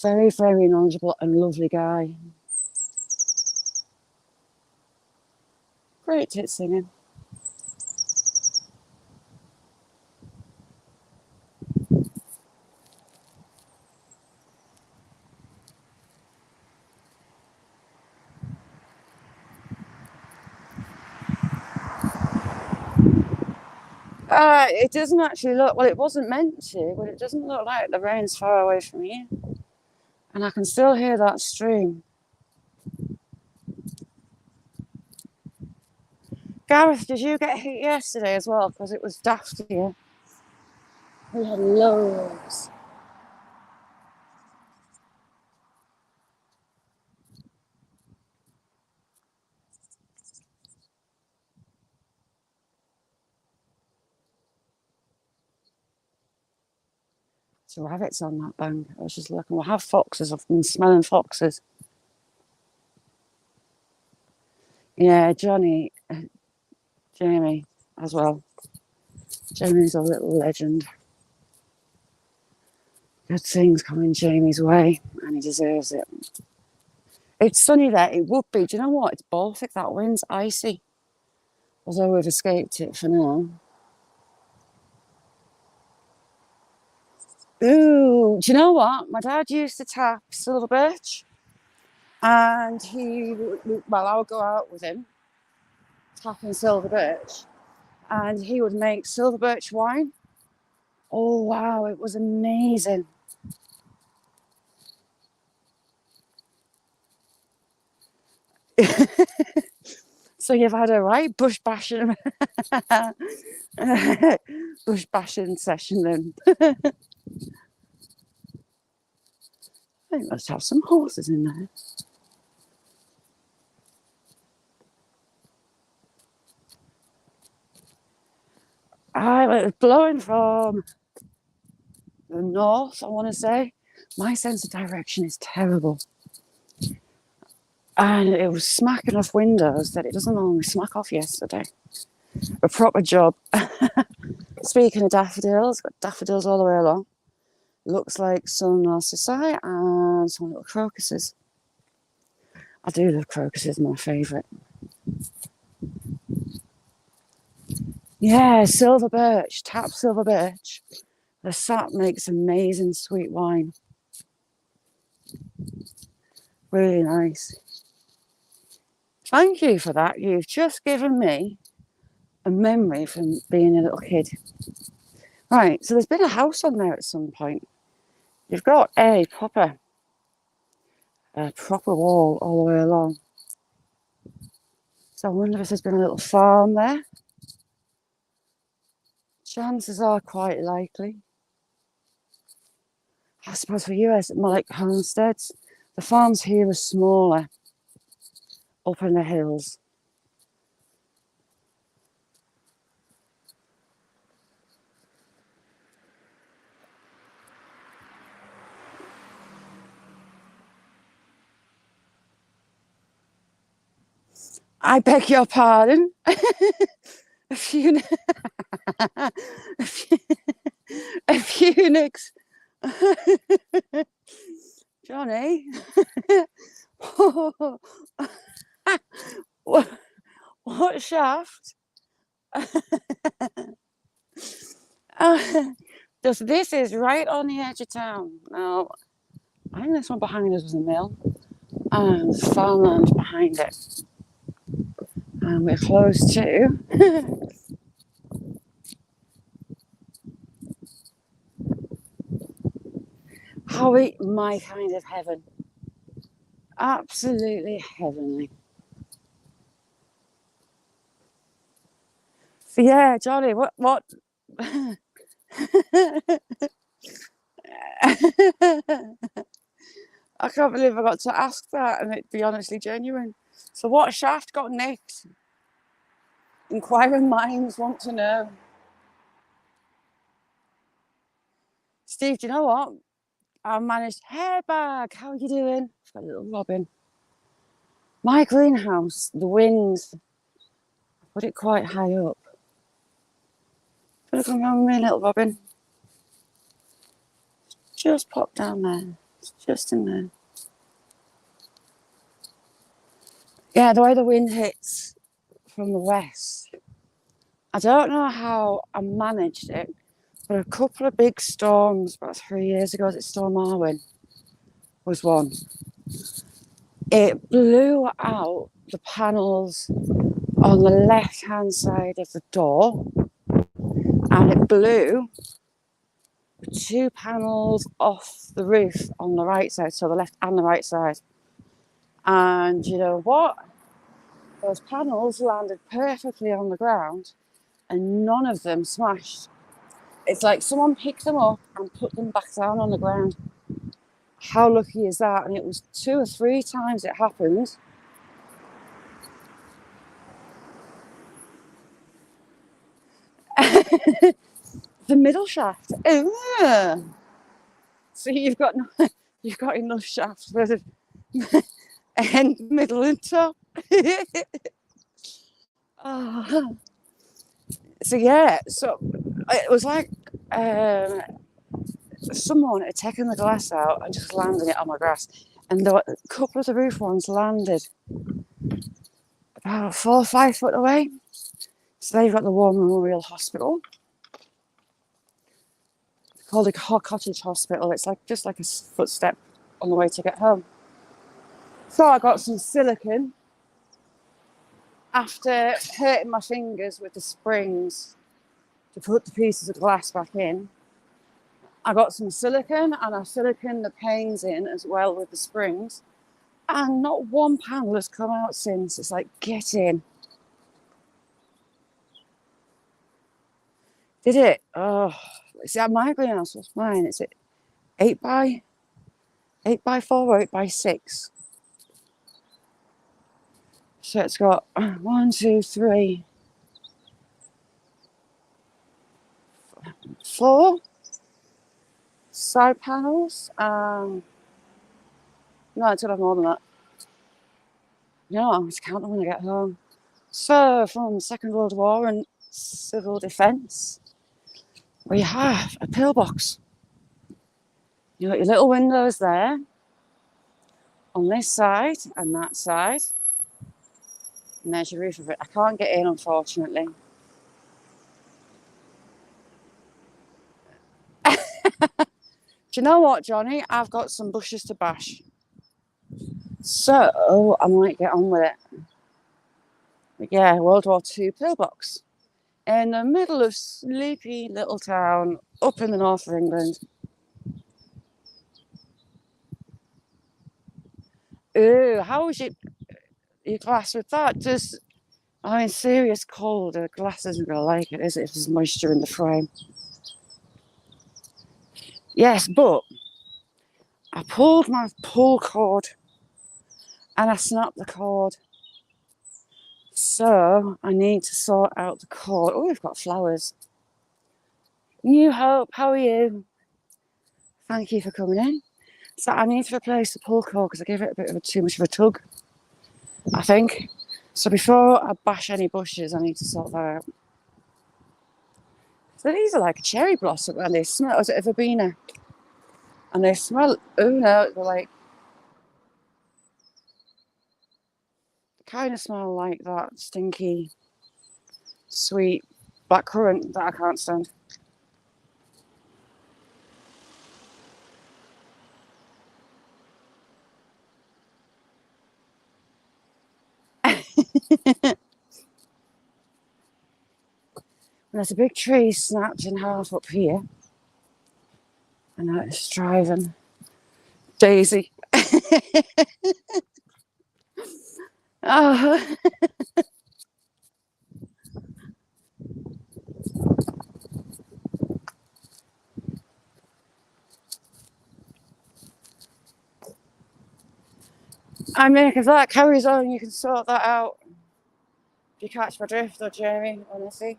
Very, very knowledgeable and lovely guy. Great tit singing. It doesn't actually look, well, it wasn't meant to, but it doesn't look like the rain's far away from here. And I can still hear that stream. Gareth, did you get heat yesterday as well? Because it was daft here. We had loads. So rabbits on that bank. I was just looking. We'll have foxes. I've been smelling foxes. Yeah, Jamie as well. Jamie's a little legend. Good things coming Jamie's way, and he deserves it. It's sunny there. It would be. Do you know what? It's Baltic. That wind's icy. Although we've escaped it for now. Ooh, do you know what? My dad used to tap silver birch, and I would go out with him tapping silver birch, and he would make silver birch wine. Oh wow, it was amazing. So you've had a right bush bashing session then. I think let's have some horses in there. It was blowing from the north, I want to say. My sense of direction is terrible. And it was smacking off windows that it doesn't normally smack off yesterday. A proper job. Speaking of daffodils, got daffodils all the way along. Looks like some narcissi and some little crocuses. I do love crocuses, my favourite. Yeah, silver birch, tap silver birch. The sap makes amazing sweet wine. Really nice. Thank you for that. You've just given me a memory from being a little kid. Right, so there's been a house on there at some point. You've got a proper wall all the way along. So I wonder if there's been a little farm there. Chances are quite likely. I suppose for you, it's more like homesteads. The farms here are smaller, up in the hills. I beg your pardon. A phoenix. Johnny. What shaft? This is right on the edge of town. Now, I think this one behind us was a mill, and there's farmland behind it. And we're close to Howie, my kind of heaven. Absolutely heavenly. So yeah, Johnny, what I can't believe I got to ask that and it'd be honestly genuine. So what shaft got nicked? Inquiring minds want to know. Steve, do you know what? I managed, hey bag, how are you doing? I've got a little robin. My greenhouse, the wind, I put it quite high up. Gonna come around with me, little robin. Just pop down there. It's just in there. Yeah, the way the wind hits from the west. I don't know how I managed it, but a couple of big storms about 3 years ago, it's Storm Arwen was one. It blew out the panels on the left-hand side of the door, and it blew 2 panels off the roof on the right side, so the left and the right side. And you know what? Those panels landed perfectly on the ground and none of them smashed. It's like someone picked them up and put them back down on the ground. How lucky is that? And it was 2 or 3 times it happened. The middle shaft. So you've got enough shafts for the end, middle, and top. Oh. So yeah, so it was like someone had taken the glass out and just landed it on my grass, and a couple of the roof ones landed about 4 or 5 foot away. So they've got the War Memorial Hospital, called a cottage hospital. It's like just like a footstep on the way to get home. So I got some silicone after hurting my fingers with the springs to put the pieces of glass back in. I got some silicone and I siliconed the panes in as well with the springs. And not one panel has come out since. It's like, get in. Did it? Oh, see, my greenhouse was mine. Is it 8 by 4 or 8 by 6? So it's got 1, 2, 3, 4 side panels. No, it's gonna have more than that. You know, I'm going to count them when I get home. So, from the Second World War and civil defence, we have a pillbox. You've got your little windows there on this side and that side. And there's your roof of it. I can't get in, unfortunately. Do you know what, Johnny? I've got some bushes to bash. So, I might get on with it. But yeah, World War II pillbox. In the middle of sleepy little town up in the north of England. Ooh, how was your glass with that? Serious cold. The glass isn't going to like it, is it, if there's moisture in the frame? Yes, but I pulled my pull cord and I snapped the cord. So I need to sort out the cord. Oh, we've got flowers. New Hope, how are you? Thank you for coming in. So I need to replace the pull cord because I gave it a bit of too much of a tug, I think. So before I bash any bushes, I need to sort that out. So these are like a cherry blossom and they smell, is it a verbena? And they smell, oh no, they're like, kind of smell like that stinky, sweet blackcurrant that I can't stand. There's a big tree snapped in half up here. And now it's driving Daisy. Oh. I mean, if that carries on, you can sort that out. If you catch my drift, or Jamie, honestly.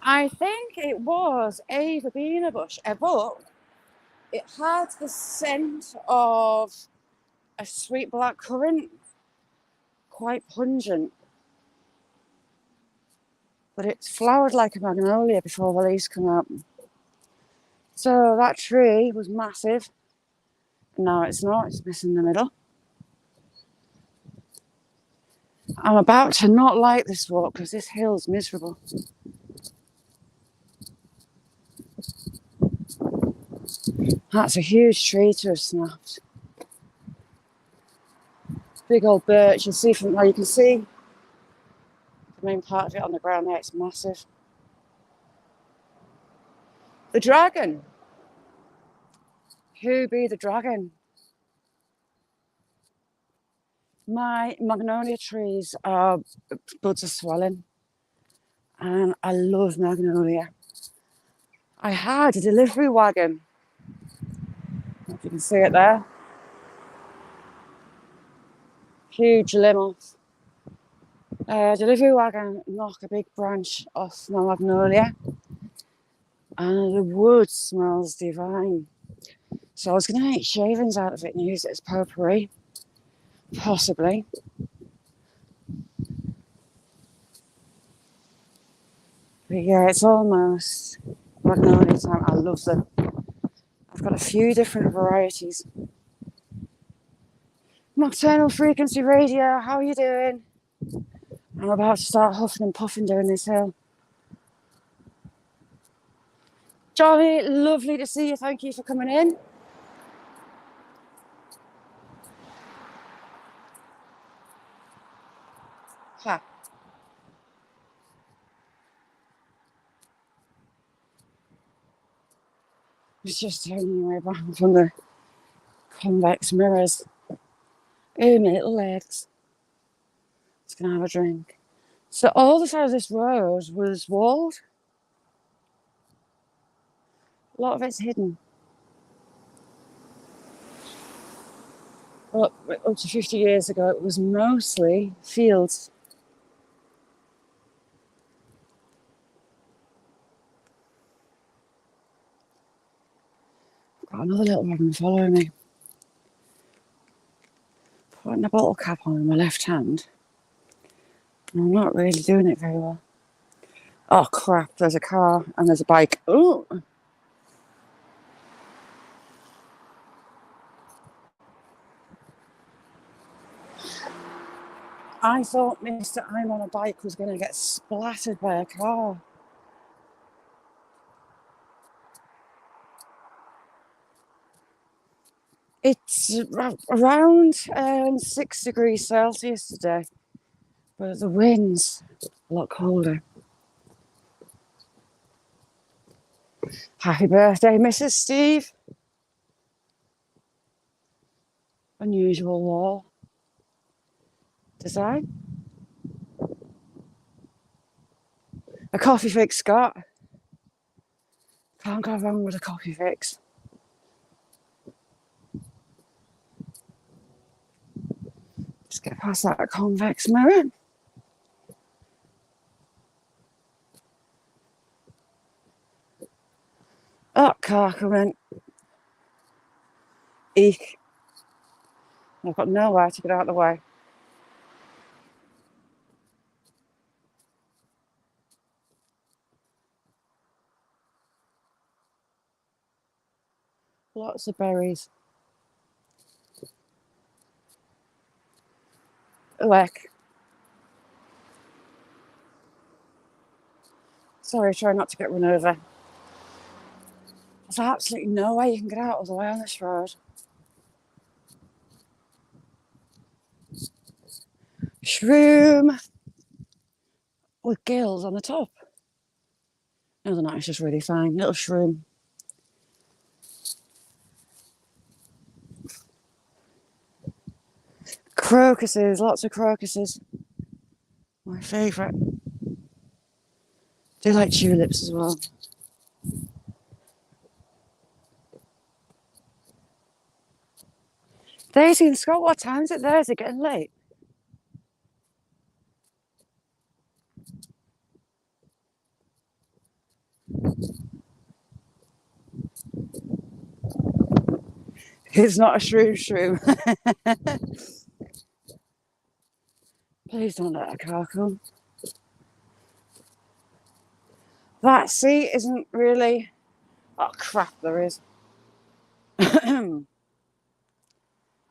I think it was a verbena bush, but it had the scent of a sweet blackcurrant, quite pungent. But it's flowered like a magnolia before the leaves come out. So that tree was massive. No, it's not. It's missing the middle. I'm about to not like this walk because this hill's miserable. That's a huge tree to have snapped. Big old birch. You see from now, you can see the main part of it on the ground there. It's massive. The dragon. Who be the dragon? My magnolia trees are buds are swelling, and I love magnolia. I had a delivery wagon. If you can see it there. Huge limo. Delivery wagon knocked a big branch off my magnolia, and the wood smells divine. So I was going to make shavings out of it and use it as potpourri, possibly. But yeah, it's almost magnolia time. I love them. I've got a few different varieties. Nocturnal Frequency Radio, how are you doing? I'm about to start huffing and puffing down this hill. Johnny, lovely to see you. Thank you for coming in. Ha. It's just turning my back from the convex mirrors. Ooh, my little legs. Just gonna have a drink. So all the side of this road was walled. A lot of it's hidden. Well, up to 50 years ago, it was mostly fields. I've got another little robin following me. Putting a bottle cap on in my left hand. And I'm not really doing it very well. Oh crap, there's a car and there's a bike. Ooh. I thought Mr. I'm on a bike was going to get splattered by a car. It's around 6 degrees Celsius today, but the wind's a lot colder. Happy birthday, Mrs. Steve. Unusual wall design. A coffee fix, Scott. Can't go wrong with a coffee fix. Just get past that convex mirror. Oh, car coming. Eek. I've got nowhere to get out of the way. Lots of berries. Heck. Sorry, try not to get run over. There's absolutely no way you can get out of the way on this road. Shroom with gills on the top. No, they're not. It's just really fine. Little shroom. Crocuses, lots of crocuses. My favourite. Do like tulips as well. Daisy and Scott, what time is it there? Is it getting late? It's not a shroom. Please don't let a car come. That seat isn't really... Oh, crap, there is.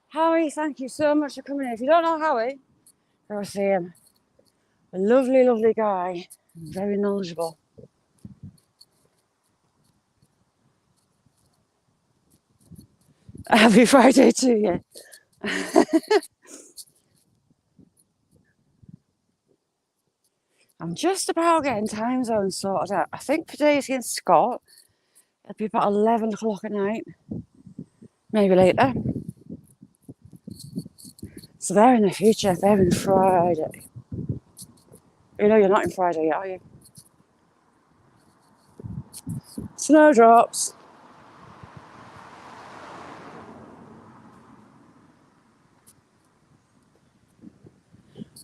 Howie, thank you so much for coming in. If you don't know Howie, go see him. A lovely, lovely guy. Very knowledgeable. Happy Friday to you. I'm just about getting time zones sorted out. I think for Daisy and Scott, It'd be about 11 o'clock at night, maybe later. So they're in the future, they're in Friday. You know, you're not in Friday yet, are you? Snowdrops.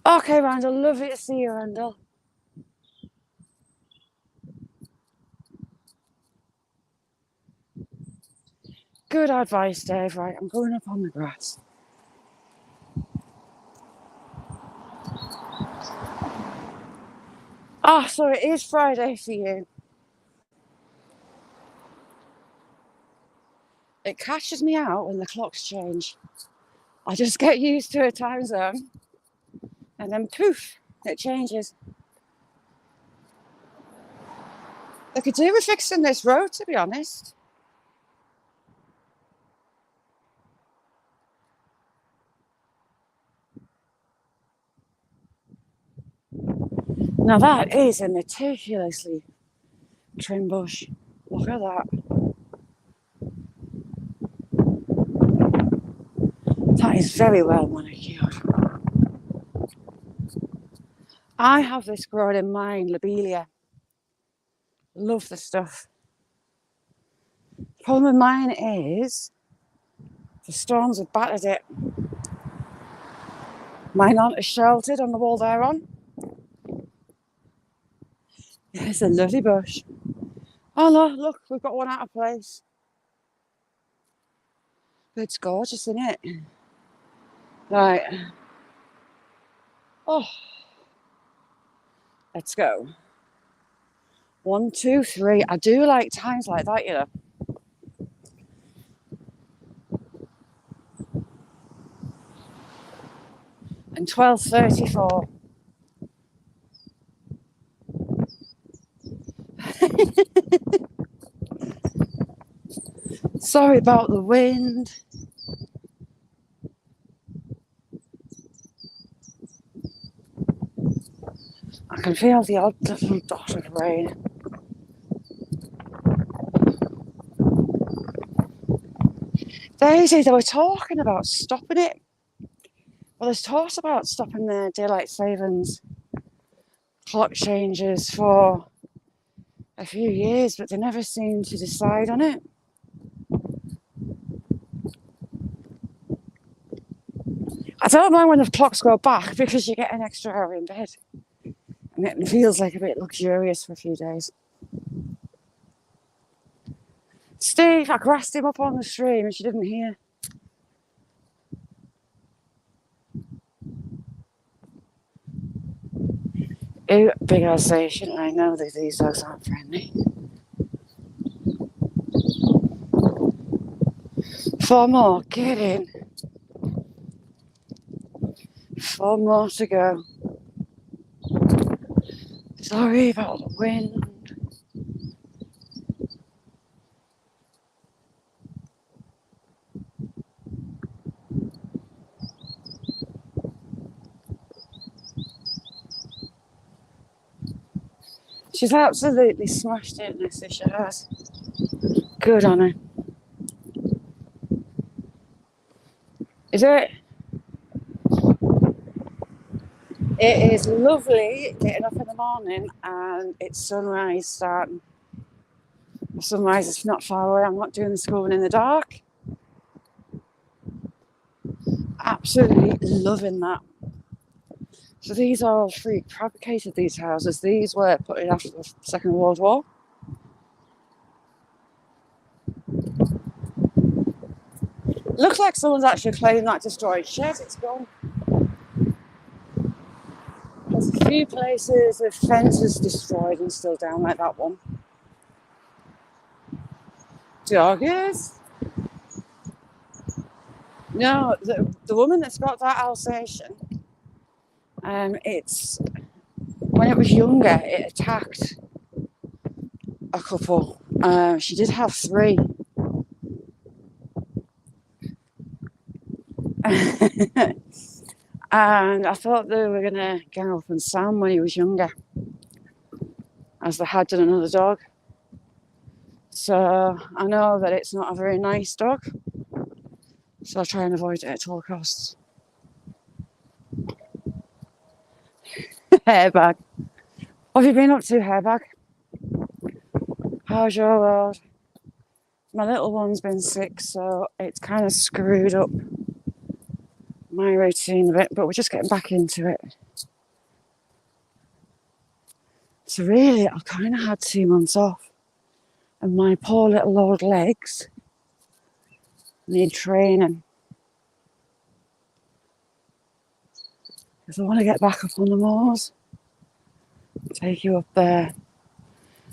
Okay, Randall, lovely to see you, Randall. Good advice, Dave. Right, I'm going up on the grass. Ah, so it is Friday for you. It catches me out when the clocks change. I just get used to a time zone, and then poof, it changes. They could do with fixing this road, to be honest. Now that is a meticulously trimmed bush. Look at that. That is very well manicured. I have this growing in mine, lobelia. Love the stuff. Problem with mine is the storms have battered it. Mine aren't as sheltered on the wall they're on. It's a lovely bush. Oh no, look, we've got one out of place. It's gorgeous, isn't it? Right. Oh, let's go. 1, 2, 3. I do like times like that, you know. And 12:34. Sorry about the wind. I can feel the odd little dot of rain. Daisy, they were talking about stopping it. Well, there's talks about stopping the daylight savings clock changes for a few years, but they never seem to decide on it. I don't mind when the clocks go back because you get an extra hour in bed. And it feels like a bit luxurious for a few days. Steve, I grassed him up on the stream and she didn't hear. Ew, big Alsatian. I know that these dogs aren't friendly. 4 more, get in. 4 more to go. Sorry about the wind. She's absolutely smashed it, Nessie, she has. Good on her. Is it? It is lovely getting up in the morning and it's sunrise starting. The sunrise is not far away. I'm not doing the schooling in the dark. Absolutely loving that. So these are all prefabricated, these houses. These were put in after the Second World War. Looks like someone's actually claimed that destroyed shed. It's gone. There's a few places with fences destroyed and still down, like that one. Doggies? No, the woman that's got that Alsatian, it's when it was younger, it attacked a couple. She did have 3. And I thought they were going to gang up on Sam when he was younger, as they had done another dog. So I know that it's not a very nice dog, so I try and avoid it at all costs. Hairbag. What have you been up to, Hairbag? How's your world? My little one's been sick, so it's kind of screwed up my routine a bit, but we're just getting back into it. So really, I kind of had 2 months off, and my poor little old legs need training. Because I want to get back up on the moors, take you up there.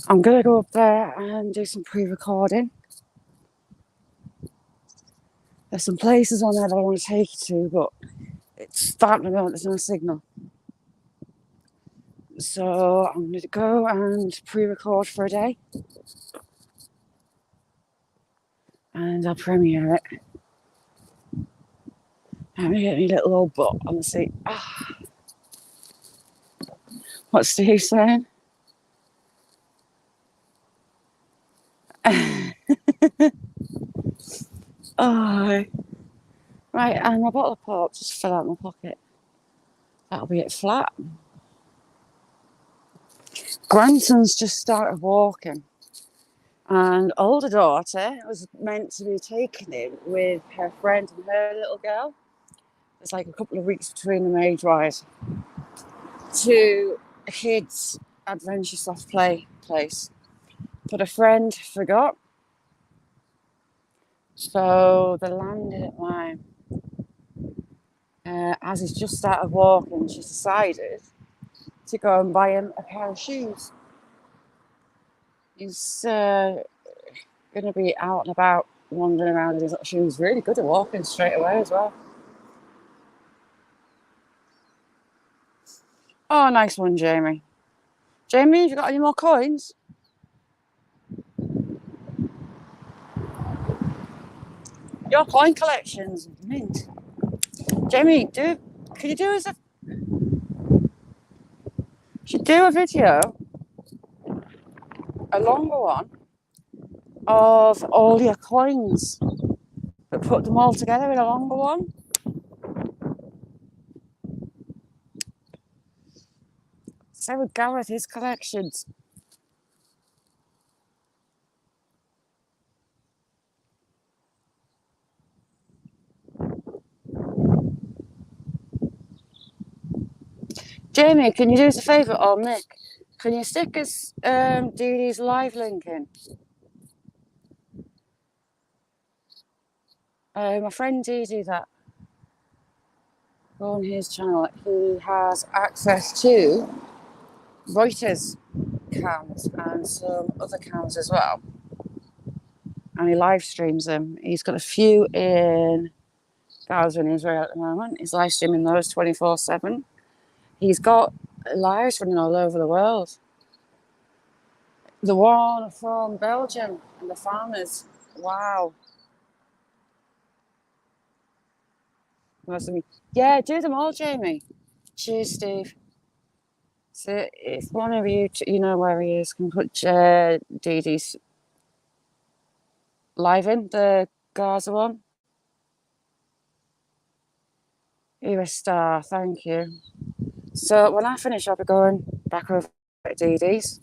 I'm going to go up there and do some pre-recording. There's some places on there that I want to take you to, but it's starting to go, there's no signal. So I'm going to go and pre-record for a day. And I'll premiere it. I'm going to get my little old butt on the seat. What's Steve saying? Oh, right, and my bottle of pop just fell out of my pocket. That'll be it flat. Grandson's just started walking, and older daughter was meant to be taking him with her friend and her little girl. It's like a couple of weeks between them age-wise, to a kids' adventure soft play place. But a friend forgot, so they landed at mine. As he's just started walking, she's decided to go and buy him a pair of shoes. He's going to be out and about, wandering around in his little shoes. Really good at walking straight away as well. Oh, nice one, Jamie. Jamie, have you got any more coins? Your coin collection's mint. Jamie, can you do us should do a video, a longer one, of all your coins, but put them all together in a longer one. So with Gareth, his collections. Jamie, can you do us a favour, or Mick? Can you stick us Dee Dee's live link in? My friend Dee Dee, that on his channel, he has access to Reuters cams and some other cams as well, and he live streams them. He's got a few in Gaza and Israel at the moment. He's live streaming those 24/7. He's got lives running all over the world. The one from Belgium and the farmers. Wow. Yeah, do them all, Jamie. Cheers, Steve. So if one of you, you know where he is, can put Dee Dee's live in, the Gaza one. You're a star, thank you. So when I finish, I'll be going back over to Dee Dee's.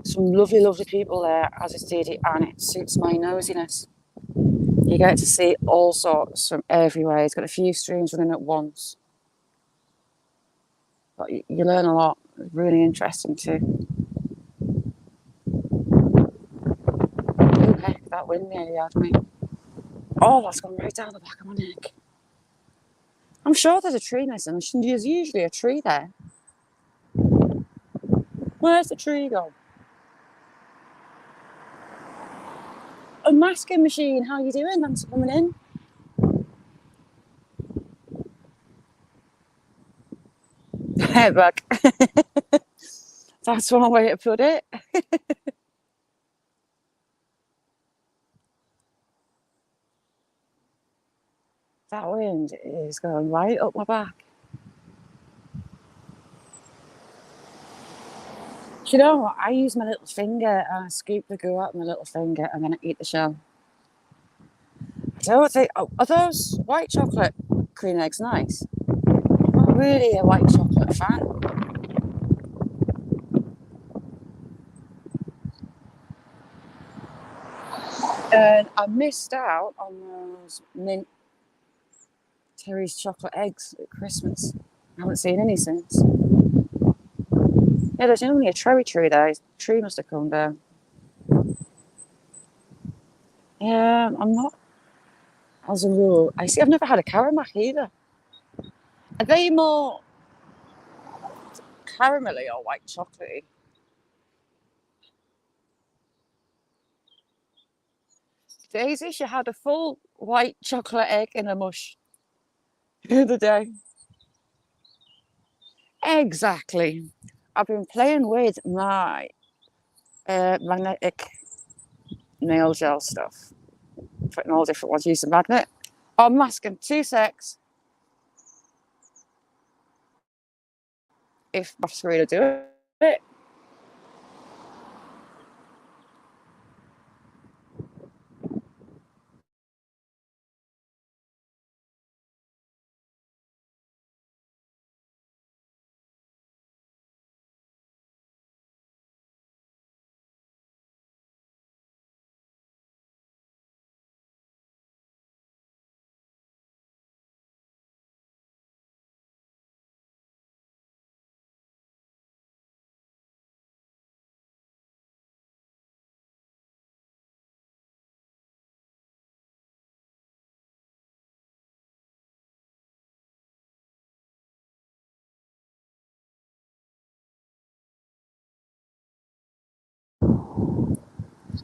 Some lovely, lovely people there, as is Dee Dee, and it suits my nosiness. You get to see all sorts from everywhere. He's got a few streams running at once. But you learn a lot. It's really interesting too. Oh, heck, that wind nearly had me. Oh, that's gone right down the back of my neck. I'm sure there's a tree missing. There's usually a tree there. Where's the tree gone? A masking machine, how you doing? Thanks for coming in. Hairbag. That's one way to put it. That wind is going right up my back. you know what? I use my little finger and I scoop the goo out with my little finger and then I eat the shell. I don't think. Oh, are those white chocolate cream eggs nice? I'm not really a white chocolate fan. And I missed out on those mint Terry's chocolate eggs at Christmas. I haven't seen any since. Yeah, there's only a cherry tree there. The tree must have come down. Yeah, I'm not, as a rule. I see, I've never had a Caramac either. Are they more caramelly or white chocolatey? Daisy, she had a full white chocolate egg in a mush the other day. Exactly. I've been playing with my magnetic nail gel stuff, putting all different ones, use the magnet. I'm masking 2 secs. If my screen will do it.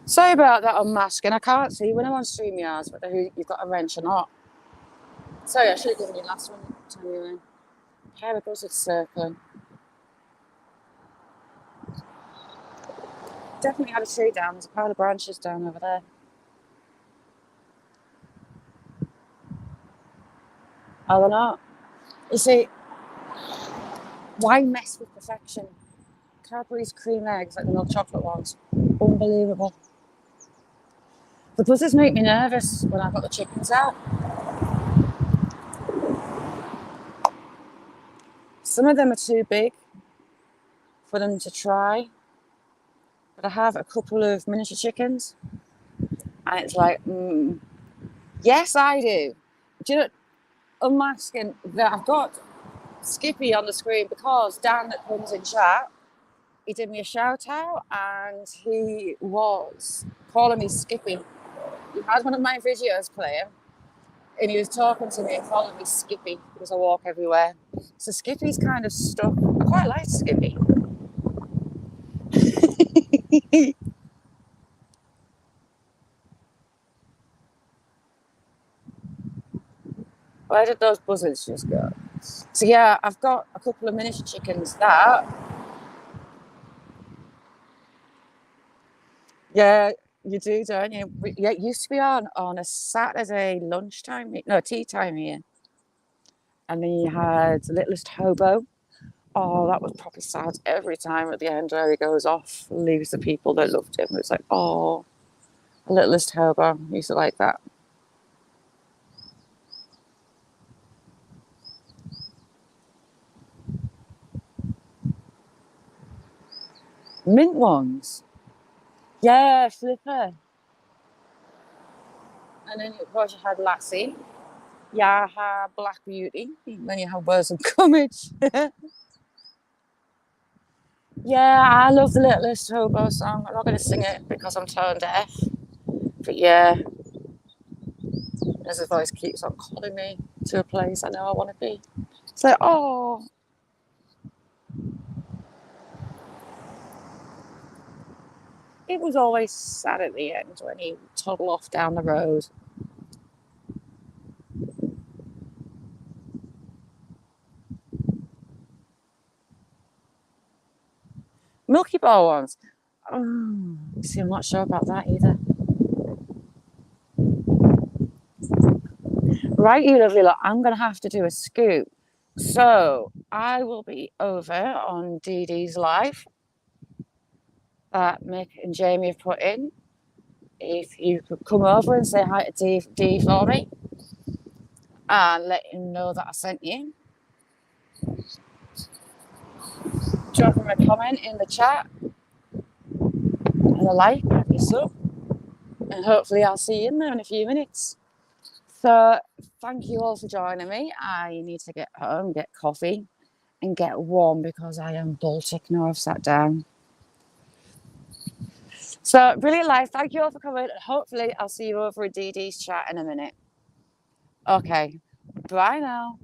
Sorry about that unmasking. I can't see when I'm on StreamYards whether you've got a wrench or not. Sorry, I should have given you last one. Anyway. Pair of buzzards circling. Definitely had a tree down. There's a pile of branches down over there. Oh, they're not. You see, why mess with perfection? Cadbury's cream eggs, like the milk chocolate ones. Unbelievable. The buzzards make me nervous when I've got the chickens out. Some of them are too big for them to try. But I have a couple of miniature chickens. And it's like, yes, I do. Do you know, unmasking that I've got Skippy on the screen because Dan that comes in chat, he did me a shout out and he was calling me Skippy. He had one of my videos playing and he was talking to me and calling me Skippy because I walk everywhere. So Skippy's kind of stuck. I quite like Skippy. Where did those buzzards just go? So yeah, I've got a couple of miniature chickens that. Yeah, you do, don't you? Yeah, it used to be on a Saturday lunchtime, no, tea time here. And then you had Littlest Hobo. Oh, that was probably sad every time at the end where he goes off, leaves the people that loved him. It's like, oh, Littlest Hobo. I used to like that. Mint ones. Yeah, Flipper. And then, of course, you had Lassie. Yeah, Black Beauty. Then you have Words of Cummage. Yeah, I love the Littlest Hobo song. I'm not going to sing it because I'm tone deaf. But yeah, as his voice keeps on calling me to a place I know I want to be. It's like, oh. It was always sad at the end when he toddled off down the road. Milky Bar ones. Oh, see, I'm not sure about that either. Right, you lovely lot. I'm going to have to do a scoop. So I will be over on Dee Dee's live. that Mick and Jamie have put in. If you could come over and say hi to Dee for me and let him know that I sent you. Drop him a comment in the chat and a like and a sub. And hopefully I'll see you in there in a few minutes. So thank you all for joining me. I need to get home, get coffee and get warm because I am Baltic now I've sat down. So brilliant life. Thank you all for coming. And hopefully I'll see you over at Dee Dee's chat in a minute. Okay. Bye now.